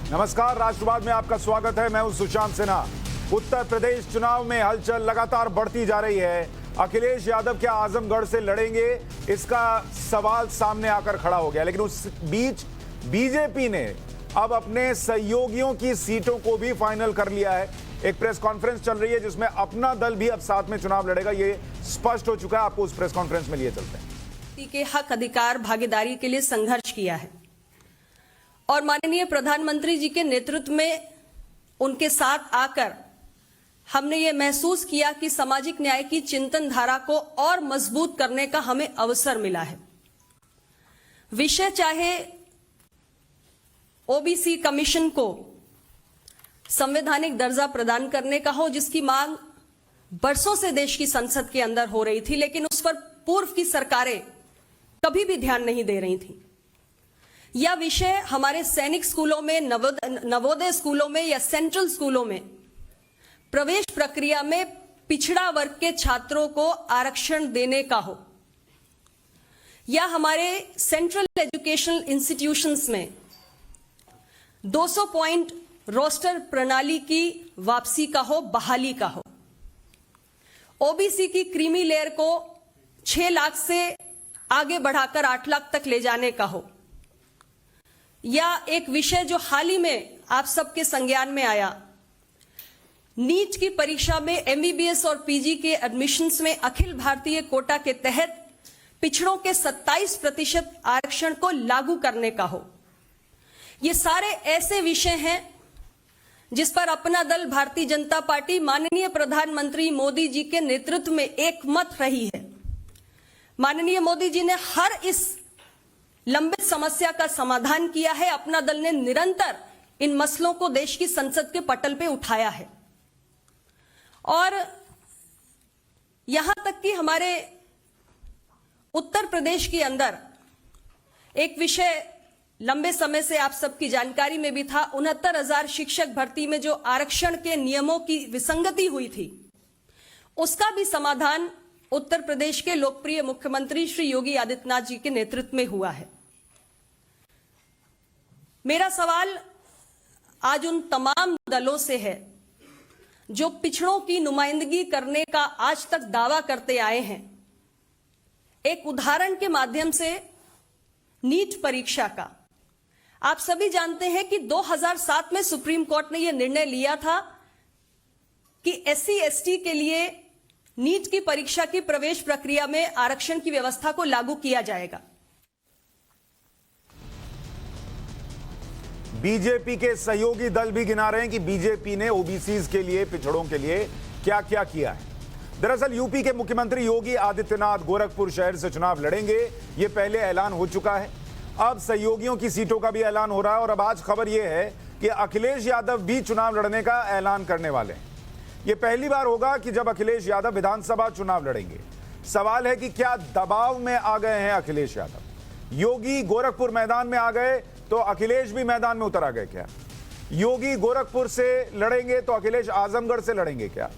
नमस्कार, राष्ट्रवाद में आपका स्वागत है। मैं हूं सुशांत सिन्हा। उत्तर प्रदेश चुनाव में हलचल लगातार बढ़ती जा रही है। अखिलेश यादव क्या आजमगढ़ से लड़ेंगे, इसका सवाल सामने आकर खड़ा हो गया। लेकिन उस बीच बीजेपी ने अब अपने सहयोगियों की सीटों को भी फाइनल कर लिया है। एक प्रेस कॉन्फ्रेंस चल रही है जिसमें अपना दल भी अब साथ में चुनाव लड़ेगा, ये स्पष्ट हो चुका है। आपको उस प्रेस कॉन्फ्रेंस में लिए चलते हैं। के हक अधिकार भागीदारी के लिए संघर्ष किया है और माननीय प्रधानमंत्री जी के नेतृत्व में उनके साथ आकर हमने ये महसूस किया कि सामाजिक न्याय की चिंतन धारा को और मजबूत करने का हमें अवसर मिला है। विषय चाहे ओबीसी कमीशन को संवैधानिक दर्जा प्रदान करने का हो, जिसकी मांग बरसों से देश की संसद के अंदर हो रही थी, लेकिन उस पर पूर्व की सरकारें कभी भी ध्यान नहीं दे रही थी, यह विषय हमारे सैनिक स्कूलों में, नवोदय स्कूलों में या सेंट्रल स्कूलों में प्रवेश प्रक्रिया में पिछड़ा वर्ग के छात्रों को आरक्षण देने का हो, या हमारे सेंट्रल एजुकेशनल इंस्टीट्यूशंस में 200 पॉइंट रोस्टर प्रणाली की वापसी का हो, बहाली का हो, ओबीसी की क्रीमी लेयर को 6 लाख से आगे बढ़ाकर 8 लाख तक ले जाने का हो, या एक विषय जो हाल ही में आप सबके संज्ञान में आया, नीट की परीक्षा में एमबीबीएस और पीजी के एडमिशन्स में अखिल भारतीय कोटा के तहत पिछड़ों के 27% आरक्षण को लागू करने का हो। ये सारे ऐसे विषय हैं जिस पर अपना दल भारतीय जनता पार्टी माननीय प्रधानमंत्री मोदी जी के नेतृत्व में एक मत रही है। माननीय मोदी जी ने हर इस लंबित समस्या का समाधान किया है। अपना दल ने निरंतर इन मसलों को देश की संसद के पटल पे उठाया है और यहां तक कि हमारे उत्तर प्रदेश के अंदर एक विषय लंबे समय से आप सबकी जानकारी में भी था, 69,000 शिक्षक भर्ती में जो आरक्षण के नियमों की विसंगति हुई थी, उसका भी समाधान उत्तर प्रदेश के लोकप्रिय मुख्यमंत्री श्री योगी आदित्यनाथ जी के नेतृत्व में हुआ है। मेरा सवाल आज उन तमाम दलों से है जो पिछड़ों की नुमाइंदगी करने का आज तक दावा करते आए हैं। एक उदाहरण के माध्यम से नीट परीक्षा का, आप सभी जानते हैं कि 2007 में सुप्रीम कोर्ट ने यह निर्णय लिया था कि एससी एसटी के लिए नीट की परीक्षा की प्रवेश प्रक्रिया में आरक्षण की व्यवस्था को लागू किया जाएगा। बीजेपी के सहयोगी दल भी गिना रहे हैं कि बीजेपी ने ओबीसीज के लिए, पिछड़ों के लिए क्या क्या किया है। दरअसल यूपी के मुख्यमंत्री योगी आदित्यनाथ गोरखपुर शहर से चुनाव लड़ेंगे, ये पहले ऐलान हो चुका है। अब सहयोगियों की सीटों का भी ऐलान हो रहा है और अब आज खबर यह है कि अखिलेश यादव भी चुनाव लड़ने का ऐलान करने वाले हैं। यह पहली बार होगा कि जब अखिलेश यादव विधानसभा चुनाव लड़ेंगे। सवाल है कि क्या दबाव में आ गए हैं अखिलेश यादव? योगी गोरखपुर मैदान में आ गए तो अखिलेश भी मैदान में उतर आ गए क्या? योगी गोरखपुर से लड़ेंगे तो अखिलेश आजमगढ़ से लड़ेंगे क्या?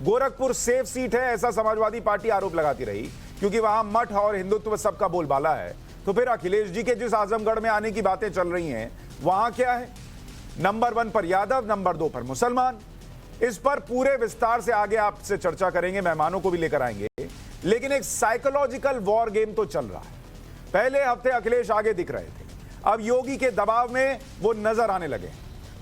गोरखपुर सेफ सीट है ऐसा समाजवादी पार्टी आरोप लगाती रही, क्योंकि वहां मठ और हिंदुत्व सबका बोलबाला है। तो फिर अखिलेश जी के जिस आजमगढ़ में आने की बातें चल रही हैं, वहां क्या है? नंबर 1 पर यादव, नंबर 2 पर मुसलमान। इस पर पूरे विस्तार से आगे आपसे चर्चा करेंगे, मेहमानों को भी लेकर आएंगे। लेकिन एक साइकोलॉजिकल वॉर गेम तो चल रहा है। पहले हफ्ते अखिलेश आगे दिख रहे थे, अब योगी के दबाव में वो नजर आने लगे।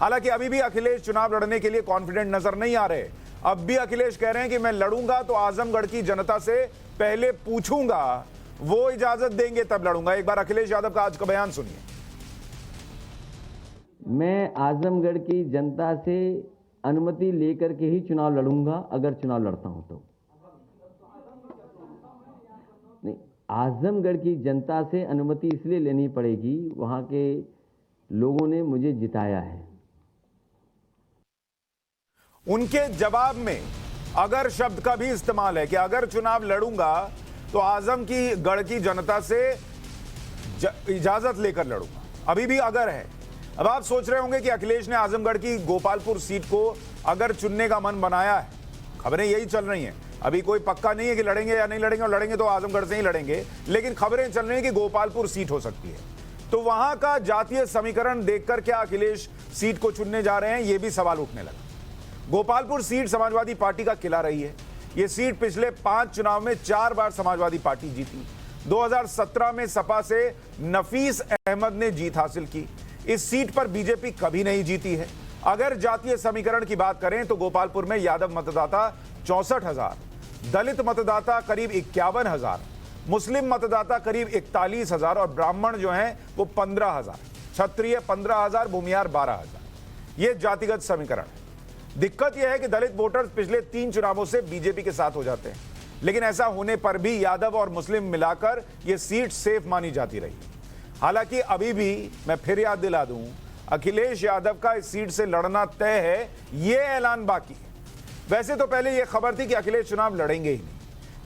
हालांकि अभी भी अखिलेश चुनाव लड़ने के लिए कॉन्फिडेंट नजर नहीं आ रहे। अब भी अखिलेश कह रहे हैं कि मैं लड़ूंगा तो आजमगढ़ की जनता से पहले पूछूंगा, वो इजाजत देंगे तब लड़ूंगा। एक बार अखिलेश यादव का आज का बयान सुनिए। मैं आजमगढ़ की जनता से अनुमति लेकर के ही चुनाव लड़ूंगा, अगर चुनाव लड़ता हूं तो। नहीं, आजमगढ़ की जनता से अनुमति इसलिए लेनी पड़ेगी, वहां के लोगों ने मुझे जिताया है। उनके जवाब में अगर शब्द का भी इस्तेमाल है कि अगर चुनाव लड़ूंगा तो आजम की गढ़ की जनता से इजाजत लेकर लड़ूंगा। अभी भी अगर है। अब आप सोच रहे होंगे कि अखिलेश ने आजमगढ़ की गोपालपुर सीट को अगर चुनने का मन बनाया है। खबरें यही चल रही हैं। अभी कोई पक्का नहीं है कि लड़ेंगे या नहीं लड़ेंगे, और लड़ेंगे तो आजमगढ़ से ही लड़ेंगे, लेकिन खबरें चल रही हैं कि गोपालपुर सीट हो सकती है। तो वहां का जातीय समीकरण देखकर क्या अखिलेश सीट को चुनने जा रहे हैं, यह भी सवाल उठने लगा। गोपालपुर सीट समाजवादी पार्टी का किला रही है। यह सीट पिछले 5 चुनाव में 4 बार समाजवादी पार्टी जीती। 2017 में सपा से नफीस अहमद ने जीत हासिल की। इस सीट पर बीजेपी कभी नहीं जीती है। अगर जातीय समीकरण की बात करें तो गोपालपुर में यादव मतदाता 64,000, दलित मतदाता करीब 51,000, मुस्लिम मतदाता करीब 41,000 और ब्राह्मण जो हैं वो 15,000, क्षत्रिय 15,000, भूमियार 12,000। यह जातिगत समीकरण है। दिक्कत यह है कि दलित वोटर्स पिछले 3 चुनावों से बीजेपी के साथ हो जाते हैं, लेकिन ऐसा होने पर भी यादव और मुस्लिम मिलाकर यह सीट सेफ मानी जाती रही। हालांकि अभी भी मैं फिर याद दिला दूं, अखिलेश यादव का इस सीट से लड़ना तय है, यह ऐलान बाकी है। वैसे तो पहले यह खबर थी कि अखिलेश चुनाव लड़ेंगे ही नहीं,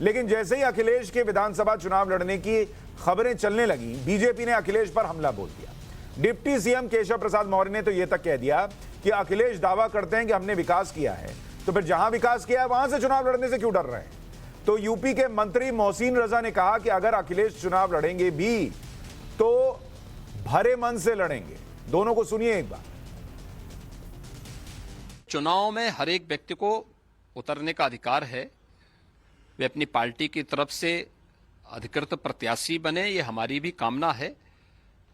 लेकिन जैसे ही अखिलेश के विधानसभा चुनाव लड़ने की खबरें चलने लगी, बीजेपी ने अखिलेश पर हमला बोल दिया। डिप्टी सीएम केशव प्रसाद मौर्य ने तो यह तक कह दिया कि अखिलेश दावा करते हैं कि हमने विकास किया है, तो फिर जहां विकास किया है वहां से चुनाव लड़ने से क्यों डर रहे हैं। तो यूपी के मंत्री मोहसिन रजा ने कहा कि अगर अखिलेश चुनाव लड़ेंगे भी तो भरे मन से लड़ेंगे। दोनों को सुनिए एक बार। चुनाव में हर एक व्यक्ति को उतरने का अधिकार है। वे अपनी पार्टी की तरफ से अधिकृत प्रत्याशी बने, ये हमारी भी कामना है,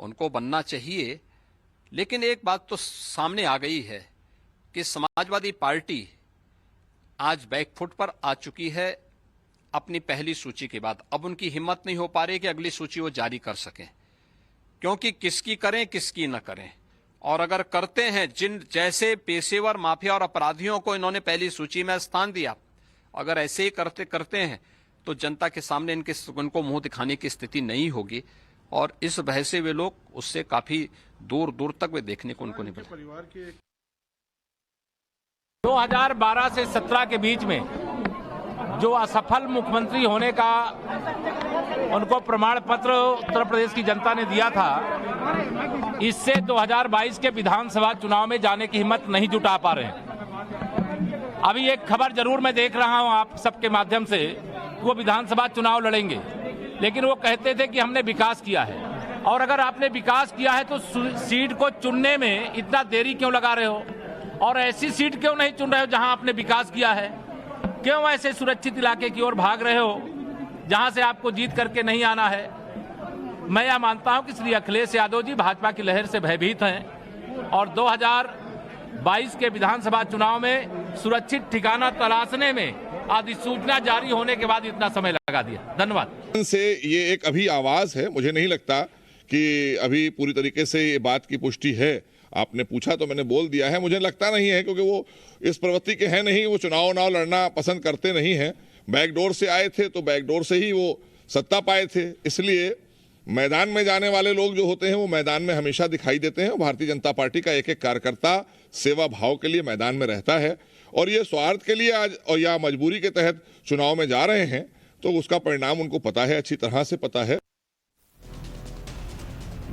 उनको बनना चाहिए। लेकिन एक बात तो सामने आ गई है कि समाजवादी पार्टी आज बैकफुट पर आ चुकी है अपनी पहली सूची के बाद। अब उनकी हिम्मत नहीं हो पा रही कि अगली सूची वो जारी कर सकें, क्योंकि किसकी करें किसकी न करें। और अगर करते हैं, जिन जैसे पेशेवर माफिया और अपराधियों को इन्होंने पहली सूची में स्थान दिया, अगर ऐसे ही करते हैं तो जनता के सामने उनको मुंह दिखाने की स्थिति नहीं होगी, और इस वजह से वे लोग उससे काफी दूर दूर तक वे देखने को उनको नहीं मिले। 2012 से 17 के बीच में जो असफल मुख्यमंत्री होने का उनको प्रमाण पत्र उत्तर प्रदेश की जनता ने दिया था, इससे 2022 के विधानसभा चुनाव में जाने की हिम्मत नहीं जुटा पा रहे हैं। अभी एक खबर जरूर मैं देख रहा हूं आप सबके माध्यम से, वो विधानसभा चुनाव लड़ेंगे, लेकिन वो कहते थे कि हमने विकास किया है। और अगर आपने विकास किया है तो सीट को चुनने में इतना देरी क्यों लगा रहे हो, और ऐसी सीट क्यों नहीं चुन रहे हो जहां आपने विकास किया है? क्यों ऐसे सुरक्षित इलाके की ओर भाग रहे हो जहां से आपको जीत करके नहीं आना है? मैं यह मानता हूं कि श्री अखिलेश यादव जी भाजपा की लहर से भयभीत हैं और 2022 के विधानसभा चुनाव में सुरक्षित ठिकाना तलाशने में अधिसूचना जारी होने के बाद इतना समय लगा दिया। धन्यवाद। से ये एक अभी आवाज है, मुझे नहीं लगता कि अभी पूरी तरीके से ये बात की पुष्टि है। आपने पूछा तो मैंने बोल दिया है, मुझे लगता नहीं है, क्योंकि वो इस प्रवृत्ति के हैं नहीं, वो चुनाव लड़ना पसंद करते नहीं हैं। बैकडोर से आए थे तो बैकडोर से ही वो सत्ता पाए थे, इसलिए मैदान में जाने वाले लोग जो होते हैं वो मैदान में हमेशा दिखाई देते हैं। भारतीय जनता पार्टी का एक एक कार्यकर्ता सेवा भाव के लिए मैदान में रहता है, और ये स्वार्थ के लिए आज और या मजबूरी के तहत चुनाव में जा रहे हैं तो उसका परिणाम उनको पता है, अच्छी तरह से पता है।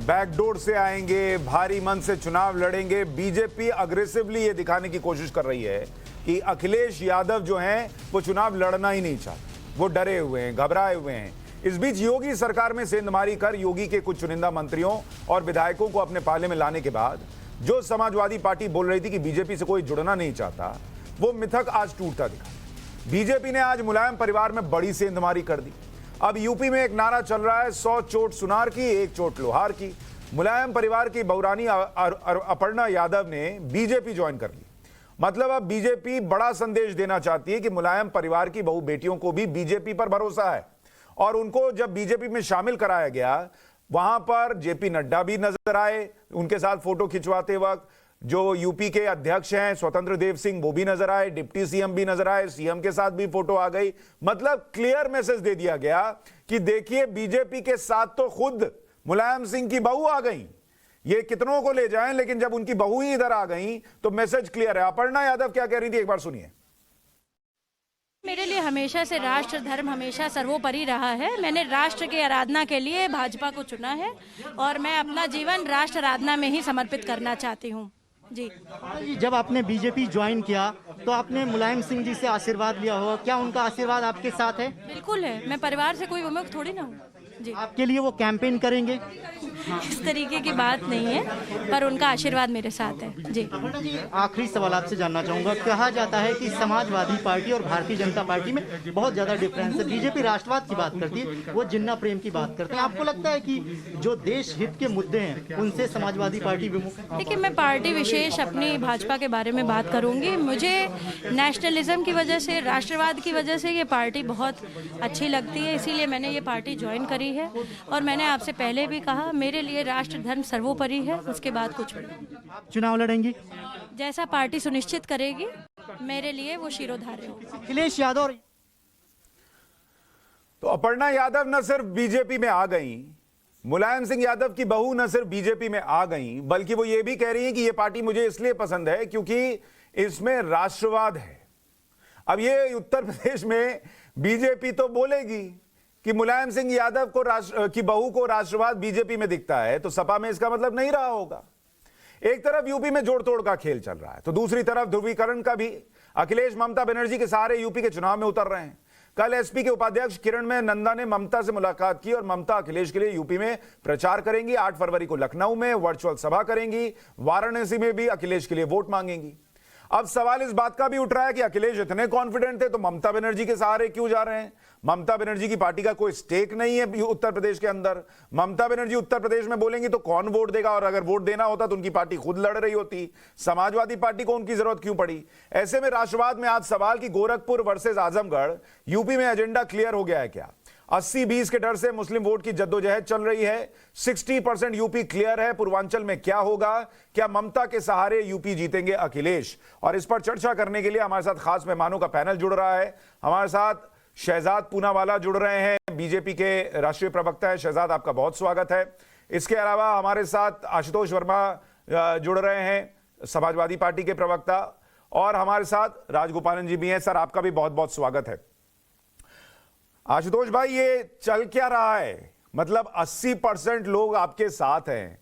बैकडोर से आएंगे, भारी मन से चुनाव लड़ेंगे। बीजेपी अग्रेसिवली ये दिखाने की कोशिश कर रही है कि अखिलेश यादव जो हैं वो चुनाव लड़ना ही नहीं चाहते, वो डरे हुए हैं, घबराए हुए हैं। इस बीच योगी सरकार में सेंधमारी कर योगी के कुछ चुनिंदा मंत्रियों और विधायकों को अपने पाले में लाने के बाद जो समाजवादी पार्टी बोल रही थी कि बीजेपी से कोई जुड़ना नहीं चाहता, वो मिथक आज टूटता दिखा। बीजेपी ने आज मुलायम परिवार में बड़ी सेंधमारी कर दी। अब यूपी में एक नारा चल रहा है, 100 चोट सुनार की, 1 चोट लोहार की। मुलायम परिवार की बहुरानी अपर्णा यादव ने बीजेपी ज्वाइन कर ली। मतलब अब बीजेपी बड़ा संदेश देना चाहती है कि मुलायम परिवार की बहु बेटियों को भी बीजेपी पर भरोसा है, और उनको जब बीजेपी में शामिल कराया गया वहां पर जेपी नड्डा भी नजर आए उनके साथ फोटो खिंचवाते वक्त, जो यूपी के अध्यक्ष हैं स्वतंत्र देव सिंह वो भी नजर आए, डिप्टी सीएम भी नजर आए, सीएम के साथ भी फोटो आ गई। मतलब क्लियर मैसेज दे दिया गया कि देखिए बीजेपी के साथ तो खुद मुलायम सिंह की बहू आ गई, ये कितनों को ले जाएं, लेकिन जब उनकी बहू ही इधर आ गई तो मैसेज क्लियर है। अपर्णा यादव क्या कह रही थी, एक बार सुनिए। मेरे लिए हमेशा से राष्ट्र धर्म हमेशा सर्वोपरि रहा है। मैंने राष्ट्र की आराधना के लिए भाजपा को चुना है और मैं अपना जीवन राष्ट्र आराधना में ही समर्पित करना चाहती हूँ। जी, जब आपने बीजेपी ज्वाइन किया तो आपने मुलायम सिंह जी से आशीर्वाद लिया होगा, क्या उनका आशीर्वाद आपके साथ है? बिल्कुल है, मैं परिवार से कोई विमुख थोड़ी ना हूँ। जी। आपके लिए वो कैंपेन करेंगे? इस तरीके की बात नहीं है, पर उनका आशीर्वाद मेरे साथ है। जी। अपर्णा जी, आखिरी सवाल आपसे जानना चाहूँगा। कहा जाता है कि समाजवादी पार्टी और भारतीय जनता पार्टी में बहुत ज़्यादा डिफरेंस है। बीजेपी राष्ट्रवाद की बात करती है, वो जिन्ना प्रेम की बात करते हैं। आपको लगता है कि जो देश हित के मुद्दे हैं उनसे समाजवादी पार्टी विमुख है? देखिए, मैं पार्टी विशेष अपनी भाजपा के बारे में बात करूंगी। मुझे नेशनलिज्म की वजह से, राष्ट्रवाद की वजह से ये पार्टी बहुत अच्छी लगती है, इसीलिए मैंने ये पार्टी ज्वाइन करी है। और मैंने आपसे पहले भी कहा, मेरे लिए राष्ट्र धर्म सर्वोपरि है, उसके बाद कुछ भी। आप चुनाव लड़ेंगी? जैसा पार्टी सुनिश्चित करेगी मेरे लिए वो शिरोधार्य हो। अखिलेश यादव। तो अपर्णा यादव न सिर्फ बीजेपी में आ गई, मुलायम सिंह यादव की बहू न सिर्फ बीजेपी में आ गई, बल्कि वो ये भी कह रही हैं कि ये पार्टी मुझे इसलिए पसंद है क्योंकि इसमें राष्ट्रवाद है। अब ये उत्तर प्रदेश में बीजेपी तो बोलेगी कि मुलायम सिंह यादव को की बहू को राष्ट्रवाद बीजेपी में दिखता है, तो सपा में इसका मतलब नहीं रहा होगा। एक तरफ यूपी में जोड़ तोड़ का खेल चल रहा है, तो दूसरी तरफ ध्रुवीकरण का भी। अखिलेश ममता बनर्जी के सहारे यूपी के चुनाव में उतर रहे हैं। कल एसपी के उपाध्यक्ष किरण में नंदा ने ममता से मुलाकात की और ममता अखिलेश के लिए यूपी में प्रचार करेंगी। 8 फरवरी को लखनऊ में वर्चुअल सभा करेंगी। वाराणसी में भी अखिलेश के लिए वोट मांगेंगी। अब सवाल इस बात का भी उठ रहा है कि अखिलेश इतने कॉन्फिडेंट थे तो ममता बनर्जी के सहारे क्यों जा रहे हैं? ममता बनर्जी की पार्टी का कोई स्टेक नहीं है उत्तर प्रदेश के अंदर। ममता बनर्जी उत्तर प्रदेश में बोलेंगी तो कौन वोट देगा? और अगर वोट देना होता तो उनकी पार्टी खुद लड़ रही होती। समाजवादी पार्टी को उनकी जरूरत क्यों पड़ी? ऐसे में राष्ट्रवाद में आज सवाल कि गोरखपुर वर्सेस आजमगढ़, यूपी में एजेंडा क्लियर हो गया है क्या? 80-20 के डर से मुस्लिम वोट की जद्दोजहद चल रही है। 60% यूपी क्लियर है। पूर्वांचल में क्या होगा? क्या ममता के सहारे यूपी जीतेंगे अखिलेश? और इस पर चर्चा करने के लिए हमारे साथ खास मेहमानों का पैनल जुड़ रहा है। हमारे साथ शहजाद पूनावाला जुड़ रहे हैं, बीजेपी के राष्ट्रीय प्रवक्ता है। शहजाद, आपका बहुत स्वागत है। इसके अलावा हमारे साथ आशुतोष वर्मा जुड़ रहे हैं, समाजवादी पार्टी के प्रवक्ता, और हमारे साथ राजगोपालन जी भी हैं। सर, आपका भी बहुत बहुत स्वागत है। आशुतोष भाई, ये चल क्या रहा है? मतलब 80% लोग आपके साथ हैं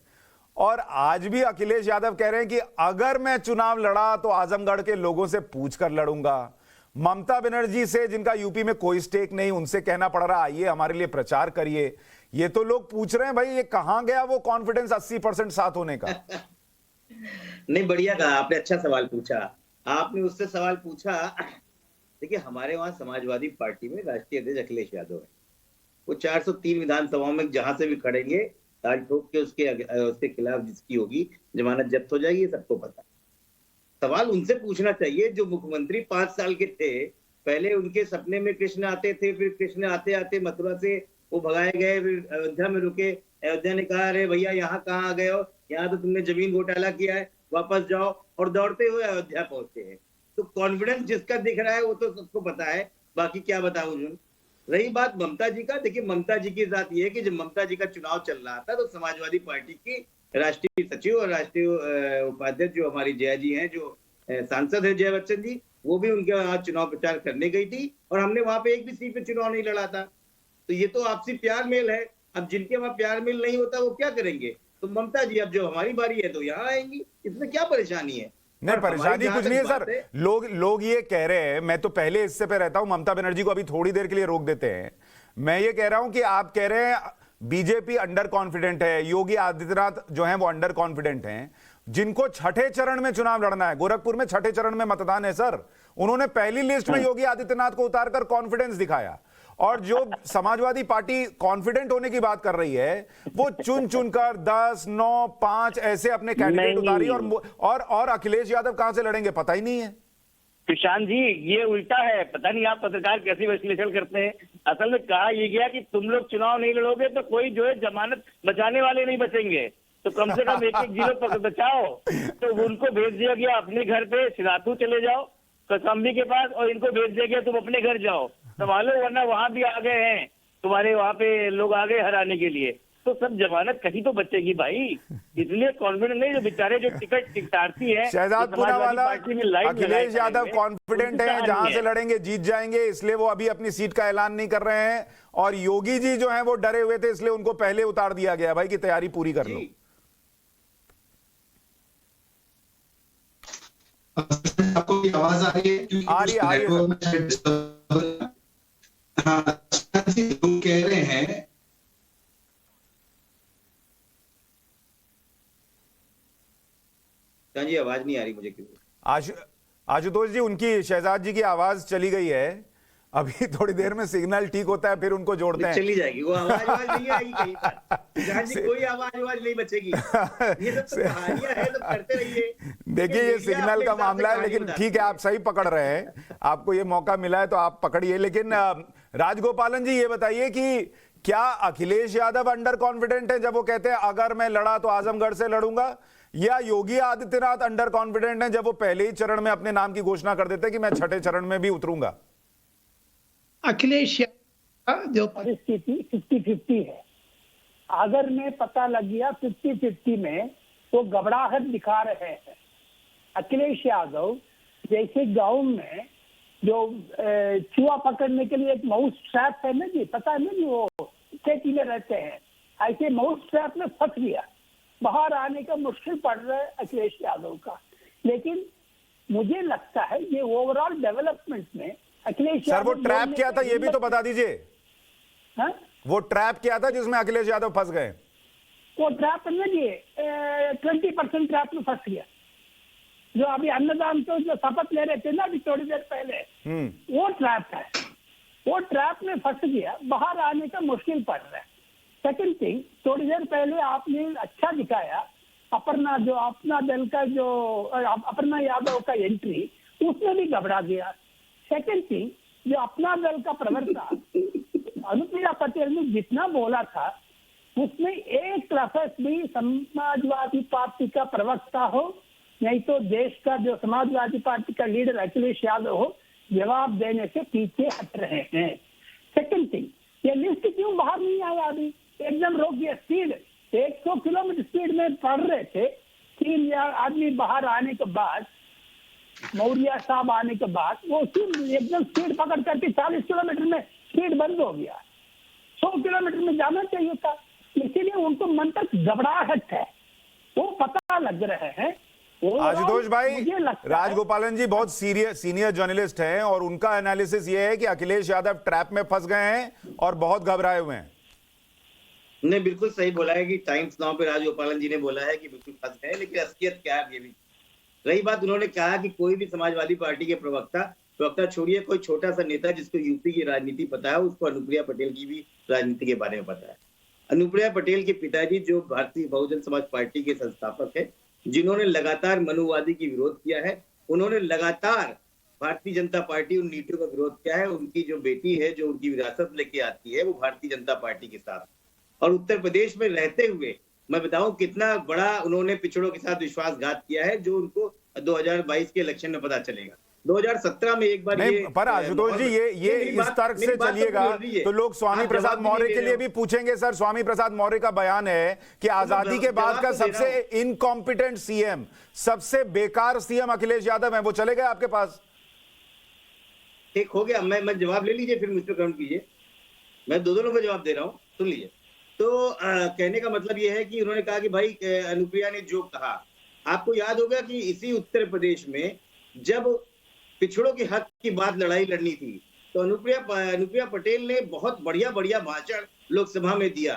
और आज भी अखिलेश यादव कह रहे हैं कि अगर मैं चुनाव लड़ा तो आजमगढ़ के लोगों से पूछकर लड़ूंगा। ममता बनर्जी से, जिनका यूपी में कोई स्टेक नहीं, उनसे कहना पड़ रहा आइए हमारे लिए प्रचार करिए। ये तो लोग पूछ रहे हैं भाई, ये कहां गया वो कॉन्फिडेंस 80% साथ होने का? नहीं, बढ़िया कहा आपने, अच्छा सवाल पूछा आपने। उससे सवाल पूछा, देखिए हमारे वहां समाजवादी पार्टी में राष्ट्रीय अध्यक्ष अखिलेश यादव है। वो 403 विधानसभाओं में जहां से भी खड़ेंगे, ताल ठोक के उसके खिलाफ जिसकी होगी जमानत जब्त हो जाएगी, सबको पता। सवाल उनसे पूछना चाहिए जो मुख्यमंत्री 5 साल के थे। पहले उनके सपने में कृष्ण आते थे, फिर कृष्ण आते आते मथुरा से वो भगाए गए, फिर अयोध्या में रुके। अयोध्या ने कहा, अरे भैया यहाँ कहाँ आ गए हो, यहाँ तो तुमने जमीन घोटाला किया है, वापस जाओ। और दौड़ते हुए अयोध्या पहुंचते हैं। तो कॉन्फिडेंस जिसका दिख रहा है वो तो सबको पता है, बाकी क्या बताऊं। रही बात ममता जी का, देखिए ममता जी की बात ये है कि जब ममता जी का चुनाव चल रहा था तो समाजवादी पार्टी की राष्ट्रीय सचिव और राष्ट्रीय उपाध्यक्ष जो हमारी जया जी हैं, जो सांसद है जया बच्चन जी, वो भी उनके वहां चुनाव प्रचार करने गई थी और हमने वहां पे एक भी सीट पे चुनाव नहीं लड़ा था। तो ये तो आपसी प्यार मेल है। अब जिनके वहां प्यार मेल नहीं होता वो क्या करेंगे? तो ममता जी अब जो हमारी बारी है तो यहाँ आएंगी, इसमें क्या परेशानी है? नहीं, परेशानी कुछ नहीं है सर। लोग ये कह रहे हैं, मैं तो पहले इससे पे रहता हूं, ममता बनर्जी को अभी थोड़ी देर के लिए रोक देते हैं। मैं ये कह रहा हूं कि आप कह रहे हैं बीजेपी अंडर कॉन्फिडेंट है, योगी आदित्यनाथ जो है वो अंडर कॉन्फिडेंट हैं। जिनको छठे चरण में चुनाव लड़ना है, गोरखपुर में छठे चरण में मतदान है सर, उन्होंने पहली लिस्ट में योगी आदित्यनाथ को उतारकर कॉन्फिडेंस दिखाया। और जो समाजवादी पार्टी कॉन्फिडेंट होने की बात कर रही है, वो चुन चुनकर 10, 9, 5 ऐसे अपने कैंडिडेट उतारी। और अखिलेश यादव कहां से लड़ेंगे पता ही नहीं है। किसान जी, ये उल्टा है। पता नहीं आप पत्रकार कैसे विश्लेषण करते हैं। असल में कहा ये गया कि तुम लोग चुनाव नहीं लड़ोगे तो कोई जो है जमानत बचाने वाले नहीं बचेंगे, तो कम से कम एक जिलों बचाओ। तो उनको भेज दिया गया अपने घर पे, सिराथू चले जाओ कौशाम्बी के पास, और इनको भेज दिया गया तुम अपने घर जाओ संभालो, वरना वहां भी आ गए हैं तुम्हारे, वहां पे लोग आ गए हराने के लिए। तो सब जमानत कहीं तो बचेगी भाई, इसलिए कॉन्फिडेंट नहीं। जो बेचारे जो टिकट टिकटार्थी है, शहजाद पूनावाला, अखिलेश यादव कॉन्फिडेंट हैं, जहां से लड़ेंगे जीत जाएंगे, इसलिए वो अभी अपनी सीट का ऐलान नहीं कर रहे हैं। और योगी जी जो हैं वो डरे हुए थे, इसलिए उनको पहले उतार दिया गया भाई कि तैयारी पूरी कर लो। आपको आवाज आ रही है? आ रही है। हाँ, कह रहे हैं हाँ जी, आवाज नहीं आ रही मुझे क्यों। आशुतोष जी, उनकी शहजाद जी की आवाज चली गई है। अभी थोड़ी देर में सिग्नल ठीक होता है, फिर उनको जोड़ते हैं। चली जाएगी वो, आवाज नहीं आएगी कहीं पर। जहाँ जी कोई आवाज नहीं बचेगी। ये सब तो कहानियां हैं, तो करते रहिए। देखिए, ये सिग्नल का मामला है, लेकिन ठीक है, आप सही पकड़ रहे हैं। आपको ये मौका मिला है तो आप पकड़िए। लेकिन राजगोपालन जी, ये बताइए कि क्या अखिलेश यादव अंडर कॉन्फिडेंट है जब वो कहते हैं अगर मैं लड़ा तो आजमगढ़ से लड़ूंगा, या योगी आदित्यनाथ अंडर कॉन्फिडेंट है जब वो पहले ही चरण में अपने नाम की घोषणा कर देते हैं कि मैं छठे चरण में भी उतरूंगा? अखिलेश जो परिस्थिति 50-50 है। अगर में पता लग गया 50-50 में, तो घबराहट दिखा रहे हैं। अखिलेश यादव जैसे गांव में जो चूहा पकड़ने के लिए एक माउस ट्रैप है ना जी, पता है ना जी, वो खेती में रहते हैं, ऐसे माउस ट्रैप में फंस गया। बाहर आने का मुश्किल पड़ रहा है अखिलेश यादव का। लेकिन मुझे लगता है ये ओवरऑल डेवलपमेंट में अखिलेश सर, वो ट्रैप क्या था ये भी तो बता दीजिए। वो ट्रैप क्या था जिसमें अखिलेश यादव फंस गए? वो ट्रैप ना जी 20% ट्रैप में फंस गया। जो अभी अन्नदान तो जो शपथ ले रहे थे ना अभी थोड़ी देर पहले, वो ट्रैप है। वो ट्रैप में फंस गया, बाहर आने का मुश्किल पड़ रहा है। सेकंड थिंग, थोड़ी देर पहले आपने अच्छा दिखाया अपर्णा, जो अपना दल का जो अपर्णा यादव का एंट्री, उसमें भी घबरा गया। सेकंड थिंग, जो अपना दल का प्रवक्ता अनुप्रिया पटेल ने जितना बोला था, उसमें एक लफ्ज भी समाजवादी पार्टी का प्रवक्ता हो, नहीं तो देश का जो समाजवादी पार्टी का लीडर अखिलेश यादव हो, जवाब देने से पीछे हट रहे हैं। सेकंड थिंग, ये लिस्ट क्यों बाहर नहीं आया? अभी एकदम रोक दिया। स्पीड 100 किलोमीटर स्पीड में पढ़ रहे थे। 3 आदमी बाहर आने के बाद, मौर्य साहब आने के बाद, वो एकदम स्पीड पकड़ करके 40 किलोमीटर में स्पीड बंद हो गया। 100 किलोमीटर में जाना चाहिए था। इसीलिए उनको मन तक घबराहट है, वो पता लग रहे हैं। आशुतोष भाई, राजगोपालन जी बहुत सीनियर जर्नलिस्ट हैं और उनका एनालिसिस ये है कि अखिलेश यादव ट्रैप में फंस गए हैं और बहुत घबराए हुए हैं। ने बिल्कुल सही बोला है कि टाइम्स नाउ पे राजगोपालन जी ने बोला है कि बिल्कुल फंस गए। लेकिन असलियत क्या है ये भी रही बात। उन्होंने कहा कि कोई भी समाजवादी पार्टी के प्रवक्ता छोड़िए, कोई छोटा सा नेता जिसको यूपी की राजनीति पता है, उसको अनुप्रिया पटेल की भी राजनीति के बारे में पता है। अनुप्रिया पटेल के पिताजी जो भारतीय बहुजन समाज पार्टी के संस्थापक है, जिन्होंने लगातार मनुवादी की विरोध किया है, उन्होंने लगातार भारतीय जनता पार्टी उन नीतियों का विरोध किया है। उनकी जो बेटी है, जो उनकी विरासत लेके आती है, वो भारतीय जनता पार्टी के साथ। और उत्तर प्रदेश में रहते हुए मैं बताऊं कितना बड़ा उन्होंने पिछड़ों के साथ विश्वासघात किया है, जो उनको 2022 के इलेक्शन में पता चलेगा। 2017 में एक बार नहीं, पर आशुतोष जी ये इस तर्क से चलिएगा तो लोग स्वामी प्रसाद मौर्य के लिए भी पूछेंगे। सर, स्वामी प्रसाद मौर्य का बयान है कि आजादी के बाद का सबसे इनकॉम्पिटेंट सीएम, सबसे बेकार सीएम अखिलेश यादव है। वो चले गए आपके पास? ठीक हो गया, मैं जवाब ले लीजिए, फिर मुझ पर कमेंट कीजिए। मैं दोनों को जवाब दे रहा हूँ, सुन लीजिए। तो कहने का मतलब यह है कि उन्होंने कहा कि भाई अनुप्रिया ने जो कहा, आपको याद होगा कि इसी उत्तर प्रदेश में जब पिछड़ों के हक की बात लड़ाई लड़नी थी, तो अनुप्रिया पटेल ने बहुत बढ़िया भाषण लोकसभा में दिया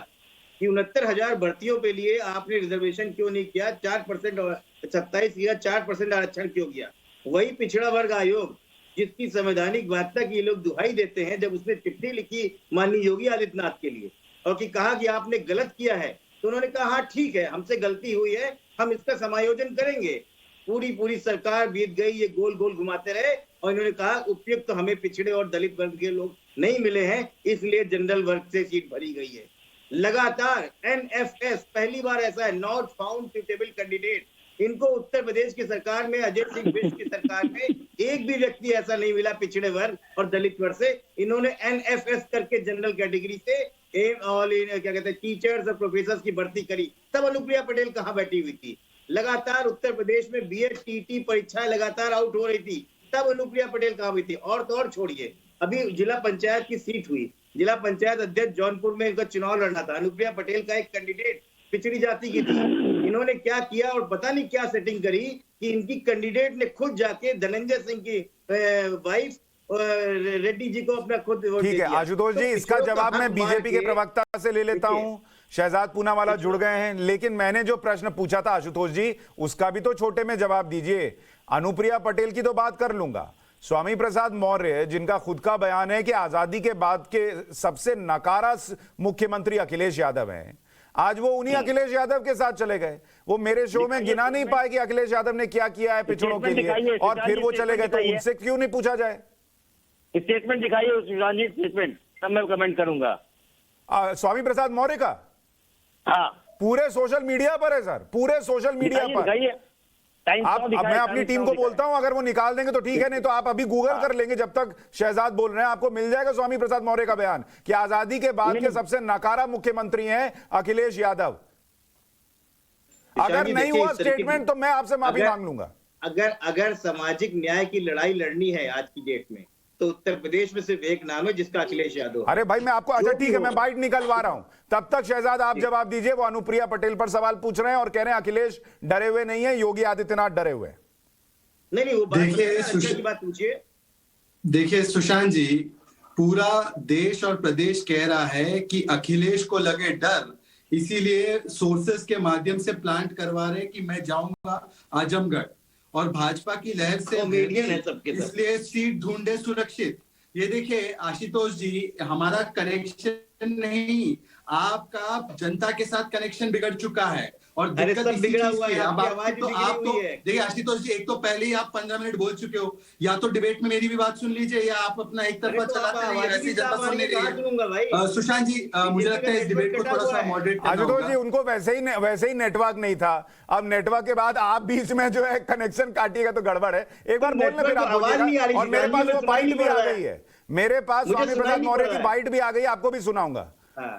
कि 69,000 भर्तियों के लिए आपने रिजर्वेशन क्यों नहीं किया, 4% और 27 किया, 4% आरक्षण क्यों किया। वही पिछड़ा वर्ग आयोग जिसकी संवैधानिक बाध्यता की ये लोग दुहाई देते हैं, जब उसने चिट्ठी लिखी माननीय योगी आदित्यनाथ के लिए और कि कहा कि आपने गलत किया है, तो उन्होंने कहा हाँ ठीक है, हमसे गलती हुई है, हम इसका समायोजन करेंगे। पूरी सरकार बीत गई, ये गोल घुमाते रहे और इन्होंने कहा उपयुक्त तो हमें पिछड़े और दलित वर्ग के लोग नहीं मिले हैं, इसलिए जनरल वर्ग से सीट भरी गई है। लगातार NFS, पहली बार ऐसा है, नॉट फाउंड सुटेबल कैंडिडेट। इनको उत्तर प्रदेश की सरकार में, अजय सिंह बिष्ट की सरकार में एक भी व्यक्ति ऐसा नहीं मिला पिछड़े वर्ग और दलित वर्ग से। इन्होंने NFS करके जनरल कैटेगरी से क्या कहते हैं टीचर्स और प्रोफेसर्स की भर्ती करी। तब अनुप्रिया पटेल कहाँ बैठी हुई थी? लगातार उत्तर प्रदेश में BEd TT परीक्षाएं लगातार आउट हो रही थी, तब अनुप्रिया पटेल कहाँ हुई थी? और तो और छोड़िए, अभी जिला पंचायत की सीट हुई, जिला पंचायत अध्यक्ष जौनपुर में इनका चुनाव लड़ना था, अनुप्रिया पटेल का एक कैंडिडेट पिछड़ी जाति की थी। इन्होंने क्या किया और पता नहीं क्या सेटिंग करी कि इनकी कैंडिडेट ने खुद जाके धनंजय सिंह की वाइफ रेड्डी जी को अपना खुद। ठीक है आशुतोष जी, इसका जवाब मैं बीजेपी के प्रवक्ता से ले लेता हूं। शहजाद पूनावाला जुड़ गए हैं, लेकिन मैंने जो प्रश्न पूछा था आशुतोष जी, उसका भी तो छोटे में जवाब दीजिए। अनुप्रिया पटेल की तो बात कर लूंगा, स्वामी प्रसाद मौर्य जिनका खुद का बयान है कि आजादी के बाद के सबसे नकारा मुख्यमंत्री अखिलेश यादव हैं, आज वो उन्हीं अखिलेश यादव के साथ चले गए। वो मेरे शो में गिना नहीं पाए कि अखिलेश यादव ने क्या किया है पिछड़ों के लिए, और फिर वो चले गए, तो उनसे क्यों नहीं पूछा जाए? स्टेटमेंट दिखाइए, सुशांत जी स्टेटमेंट, तब मैं कमेंट करूंगा। स्वामी प्रसाद मौर्य का हाँ, पूरे सोशल मीडिया पर है सर, पूरे सोशल मीडिया पर। अब मैं अपनी टीम को बोलता हूं, अगर वो निकाल देंगे तो ठीक है, नहीं तो आप अभी गूगल कर लेंगे। जब तक शहजाद बोल रहे हैं आपको मिल जाएगा स्वामी प्रसाद मौर्य का बयान कि आजादी के बाद के सबसे नकारा मुख्यमंत्री हैं अखिलेश यादव। अगर नहीं हुआ स्टेटमेंट तो मैं आपसे माफी मांग लूंगा। अगर सामाजिक न्याय की लड़ाई लड़नी है आज की डेट में, तो उत्तर प्रदेश में सिर्फ एक नाम है जिसका अखिलेश यादव। अरे भाई मैं आपको, अच्छा ठीक है, मैं बाइट निकलवा रहा हूं, तब तक शहजाद आप जवाब दीजिए। वो अनुप्रिया पटेल पर सवाल पूछ रहे हैं और कह रहे हैं अखिलेश डरे हुए नहीं है, योगी आदित्यनाथ डरे हुए। नहीं, वो बात पूछिए। देखिए सुशांत जी, पूरा देश और प्रदेश कह रहा है कि अखिलेश को लगे डर, इसीलिए सोर्सेस के माध्यम से प्लांट करवा रहे कि मैं जाऊंगा आजमगढ़, और भाजपा की लहर से इसलिए सीट ढूंढे सुरक्षित। ये देखिए आशुतोष जी, हमारा कनेक्शन नहीं, आपका जनता के साथ कनेक्शन बिगड़ चुका है, और दिक्कत इसी चीज की है। अब आप तो देखिए आशुतोष जी, एक तो पहले ही आप 15 मिनट बोल चुके हो, या तो डिबेट में मेरी भी बात सुन लीजिए, या आप अपना एक तरफा चलाते रहिए, ऐसी जनता सुन नहीं रही है। सुशांत जी, मुझे लगता है इस डिबेट को थोड़ा सा मॉडरेट करना होगा। आशुतोष जी, उनको वैसे ही नेटवर्क नहीं था, अब नेटवर्क के बाद आप बीच में जो है कनेक्शन काटिएगा तो गड़बड़ है। एक बार बोलना फिर आप बोलिएगा। और मेरे पास वो बाइट भी आ गई है, मेरे पास स्वामी प्रसाद मौर्य की बाइट भी आ गई, आपको भी सुनाऊंगा।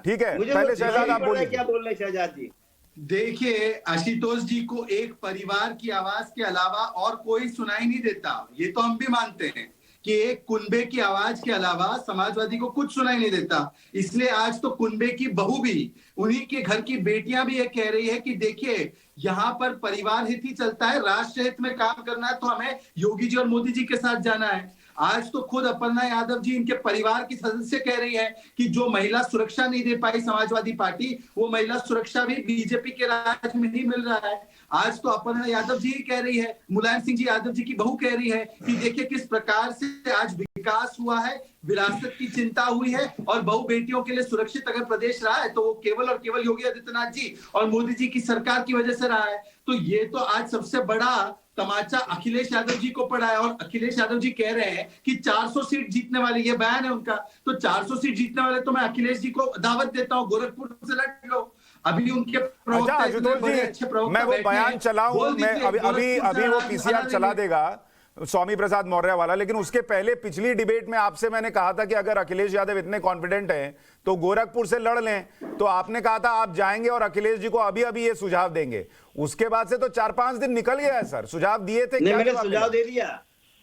ठीक है, पहले शहजाद आप बोलिए। क्या बोल रहे हैं शहजाद जी? देखिए आशुतोष जी को एक परिवार की आवाज के अलावा और कोई सुनाई नहीं देता, ये तो हम भी मानते हैं कि एक कुनबे की आवाज के अलावा समाजवादी को कुछ सुनाई नहीं देता। इसलिए आज तो कुनबे की बहू भी, उन्हीं के घर की बेटियां भी ये कह रही है कि देखिए यहाँ पर परिवार हित ही चलता है, राष्ट्र हित में काम करना है तो हमें योगी जी और मोदी जी के साथ जाना है। आज तो खुद अपर्णा यादव जी, इनके परिवार की सदस्य, कह रही है कि जो महिला सुरक्षा नहीं दे पाई समाजवादी पार्टी, वो महिला सुरक्षा भी बीजेपी के राज में ही मिल रहा है। आज तो अपर्णा यादव जी कह रही है, मुलायम सिंह जी यादव जी की बहू कह रही है कि देखिए किस प्रकार से आज विकास हुआ है, विरासत की चिंता हुई है, और बहु बेटियों के लिए सुरक्षित अगर प्रदेश रहा है तो वो केवल और केवल योगी आदित्यनाथ जी और मोदी जी की सरकार की वजह से रहा है। तो ये तो आज सबसे बड़ा तमाचा अखिलेश यादव जी को पड़ा है, और अखिलेश यादव जी कह रहे हैं कि 400 सीट जीतने वाले, ये बयान है उनका, तो 400 सीट जीतने वाले तो मैं अखिलेश जी को दावत देता हूँ, गोरखपुर से लड़ लो। अभी उनके प्रवक्ता मैं वो बयान चलाऊं, मैं अभी वो पीसीआर चला देगा स्वामी प्रसाद मौर्य वाला, लेकिन उसके पहले पिछली डिबेट में आपसे मैंने कहा था कि अगर अखिलेश यादव इतने कॉन्फिडेंट हैं तो गोरखपुर से लड़ लें, तो आपने कहा था आप जाएंगे और अखिलेश जी को अभी ये सुझाव देंगे। उसके बाद से तो 4-5 दिन निकल गया है सर, सुझाव दिए थे क्या? मैंने सुझाव दे दिया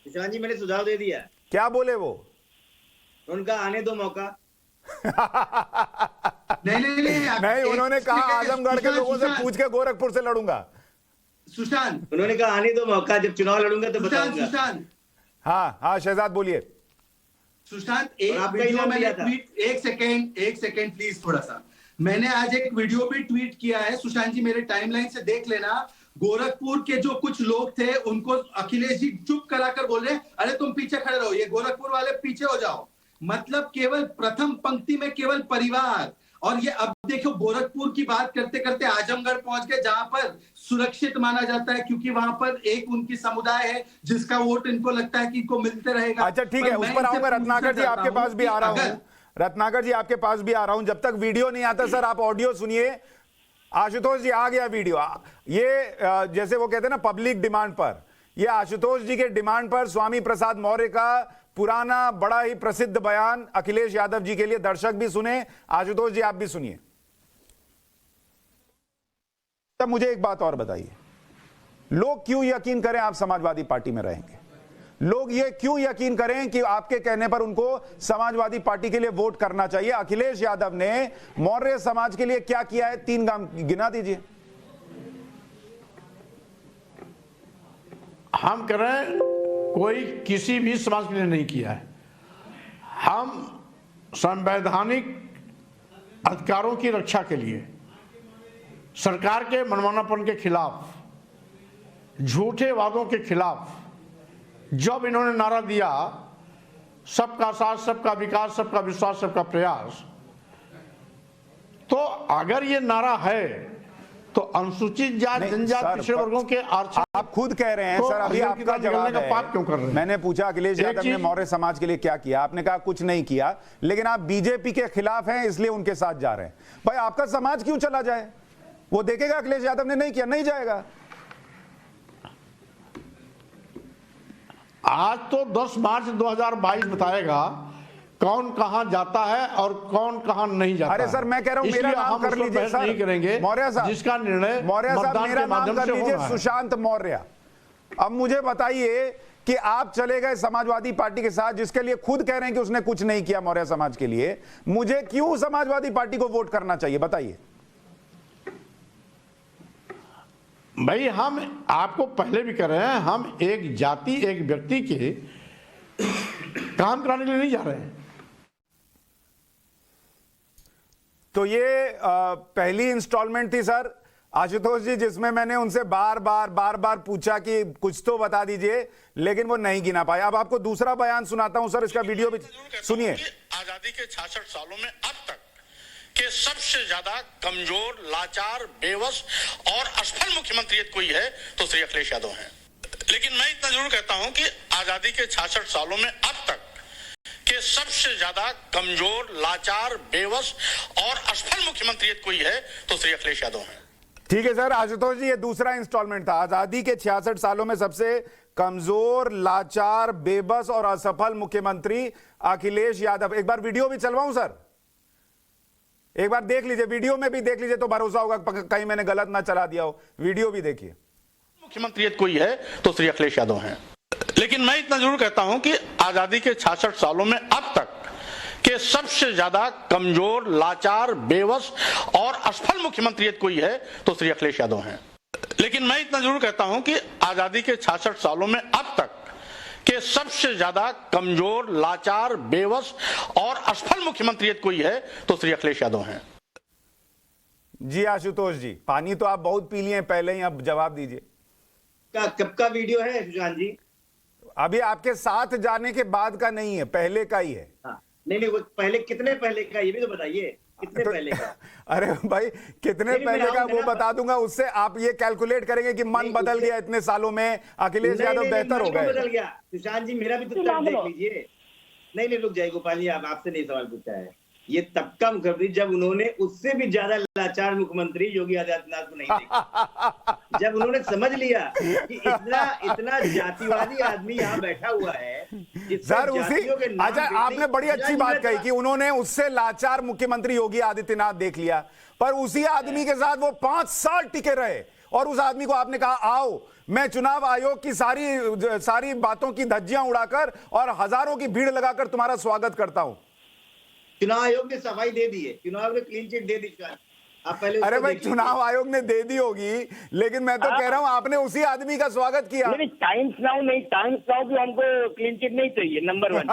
सुशांत जी, मैंने सुझाव दे दिया। क्या बोले वो? उनका आने दो मौका। नहीं, उन्होंने कहा आजमगढ़ के लोगों से पूछ के गोरखपुर से लड़ूंगा। सुशांत, उन्होंने कहा आने दो मौका, जब चुनाव लड़ूंगा तो बताऊंगा। सुशांत, हाँ शहजाद बोलिए। सुशांत, एक वीडियो मैंने ट्वीट, एक सेकेंड प्लीज, थोड़ा सा, मैंने आज एक वीडियो भी ट्वीट किया है, सुशांत जी मेरे टाइमलाइन से देख लेना। गोरखपुर के जो कुछ लोग थे उनको अखिलेश जी चुप कराकर बोल रहे, अरे तुम पीछे खड़े रहो, ये गोरखपुर वाले पीछे हो जाओ। मतलब केवल प्रथम पंक्ति में केवल परिवार, और ये अब देखो गोरखपुर की बात करते करते आजमगढ़ पहुंच गए, जहां पर सुरक्षित माना जाता है क्योंकि वहां पर एक उनकी समुदाय है जिसका वोट इनको लगता है कि इनको मिलते रहेगा। अच्छा ठीक है, उस पर आऊंगा। रत्नाकर जी आपके पास भी आ रहा हूं, रत्नाकर जी आपके पास भी आ रहा हूं। जब तक वीडियो नहीं आता सर आप ऑडियो सुनिए। आशुतोष जी आ गया वीडियो, ये जैसे वो कहते हैं ना पब्लिक डिमांड पर, ये आशुतोष जी के डिमांड पर स्वामी प्रसाद मौर्य का पुराना बड़ा ही प्रसिद्ध बयान अखिलेश यादव जी के लिए। दर्शक भी सुने, आशुतोष जी आप भी सुनिए। तब मुझे एक बात और बताइए, लोग क्यों यकीन करें आप समाजवादी पार्टी में रहेंगे? लोग ये क्यों यकीन करें कि आपके कहने पर उनको समाजवादी पार्टी के लिए वोट करना चाहिए? अखिलेश यादव ने मौर्य समाज के लिए क्या किया है, 3 काम गिना दीजिए। हम कह रहे हैं कोई किसी भी समाज के लिए नहीं किया है। हम संवैधानिक अधिकारों की रक्षा के लिए सरकार के मनमानापन के खिलाफ, झूठे वादों के खिलाफ जब इन्होंने नारा दिया सबका साथ, सबका विकास, सबका विश्वास, सबका प्रयास, तो अगर ये नारा है तो अनुसूचित जाति, जनजाति, पिछड़े वर्गों के आरक्षण आप खुद कह रहे हैं तो सर, अभी आपका जवाब का है। पाप क्यों कर रहे हैं? मैंने पूछा अखिलेश यादव ने मौर्य समाज के लिए क्या किया, आपने कहा कुछ नहीं किया, लेकिन आप बीजेपी के खिलाफ हैं इसलिए उनके साथ जा रहे हैं। भाई आपका समाज क्यों चला जाए? वो देखेगा अखिलेश यादव ने नहीं किया, नहीं जाएगा। आज तो 10 मार्च 2022 बताएगा कौन कहां जाता है और कौन कहां नहीं जाता। अरे सर मैं कह रहा हूं मेरा नाम कर लीजिए सर, नहीं करेंगे मौर्य साहब, जिसका निर्णय मौर्य साहब मेरा नाम कर लीजिए, सुशांत मौर्य। अब मुझे बताइए कि आप चले गए समाजवादी पार्टी के साथ, जिसके लिए खुद कह रहे हैं कि उसने कुछ नहीं किया मौर्य समाज के लिए, मुझे क्यों समाजवादी पार्टी को वोट करना चाहिए बताइए? भाई हम आपको पहले भी कह रहे हैं, हम एक जाति, एक व्यक्ति के काम कराने के लिए नहीं जा रहे हैं। तो ये पहली इंस्टॉलमेंट थी सर आशुतोष जी, जिसमें मैंने उनसे बार बार पूछा कि कुछ तो बता दीजिए, लेकिन वो नहीं गिना पाए। अब आपको दूसरा बयान सुनाता हूं सर, इसका वीडियो भी सुनिए। आजादी के 66 सालों में अब तक के सबसे ज्यादा कमजोर, लाचार, बेवस और असफल मुख्यमंत्री कोई है तो श्री अखिलेश यादव हैं। लेकिन मैं इतना जरूर कहता हूं कि आजादी के 66 सालों में अब तक के सबसे ज्यादा कमजोर, लाचार, बेवस और असफल मुख्यमंत्री कोई है तो श्री अखिलेश यादव हैं। ठीक है सर आशुतोष जी, ये दूसरा इंस्टॉलमेंट था। आजादी के 66 सालों में सबसे कमजोर, लाचार, बेबस और असफल मुख्यमंत्री अखिलेश यादव। एक बार वीडियो भी चलवाऊं सर, एक बार देख लीजिए, वीडियो में भी देख लीजिए तो भरोसा होगा कहीं मैंने गलत ना चला दिया हो। वीडियो भी देखिए। मुख्यमंत्री कोई है तो श्री अखिलेश यादव हैं। लेकिन मैं इतना जरूर कहता हूं कि आजादी के 66 सालों में अब तक के सबसे ज्यादा कमजोर, लाचार, बेवस और असफल मुख्यमंत्री कोई है तो श्री अखिलेश यादव हैं। लेकिन मैं इतना जरूर कहता हूं कि आजादी के 66 सालों में अब तक के सबसे ज्यादा कमजोर, लाचार, बेवस और असफल मुख्यमंत्री कोई है तो श्री अखिलेश यादव हैं। जी आशुतोष जी, पानी तो आप बहुत पी लिए पहले ही, अब जवाब दीजिए। कब का वीडियो है सुशांत जी? अभी आपके साथ जाने के बाद का नहीं है, पहले का ही है। हाँ। नहीं वो पहले, कितने पहले का ये भी तो बताइए, कितने पहले का? अरे भाई कितने पहले का वो बता दूंगा, उससे आप ये कैलकुलेट करेंगे कि मन बदल गया इतने सालों में, अखिलेश यादव बेहतर हो गए। बदल गया सुशांत जी, मेरा भी तो उत्तर देख लीजिए। नहीं रुक जाइए गोपाल जी, आपसे नहीं सवाल पूछा है। ये तब का मुख्यमंत्री जब उन्होंने उससे भी ज्यादा लाचार मुख्यमंत्री योगी आदित्यनाथ को नहीं देखा, जब उन्होंने समझ लिया कि इतना जातिवादी आदमी यहाँ बैठा हुआ है सर, उसी अच्छा आपने बड़ी अच्छी बात कही कि उन्होंने उससे लाचार मुख्यमंत्री योगी आदित्यनाथ देख लिया, पर उसी आदमी के साथ वो 5 साल टिके रहे और उस आदमी को आपने कहा आओ मैं चुनाव आयोग की सारी बातों की धज्जियां उड़ाकर और हजारों की भीड़ लगाकर तुम्हारा स्वागत करता हूं। चुनाव आयोग ने सफाई दे दी है, चुनाव ने क्लीन चिट दे दी। आप पहले अरे भाई चुनाव आयोग ने दे दी होगी, लेकिन मैं तो कह रहा हूं आपने उसी आदमी का स्वागत किया। नहीं टाइम्स नाउ नहीं, टाइम्स नाउ भी हमको क्लीन चिट नहीं चाहिए, नंबर 1।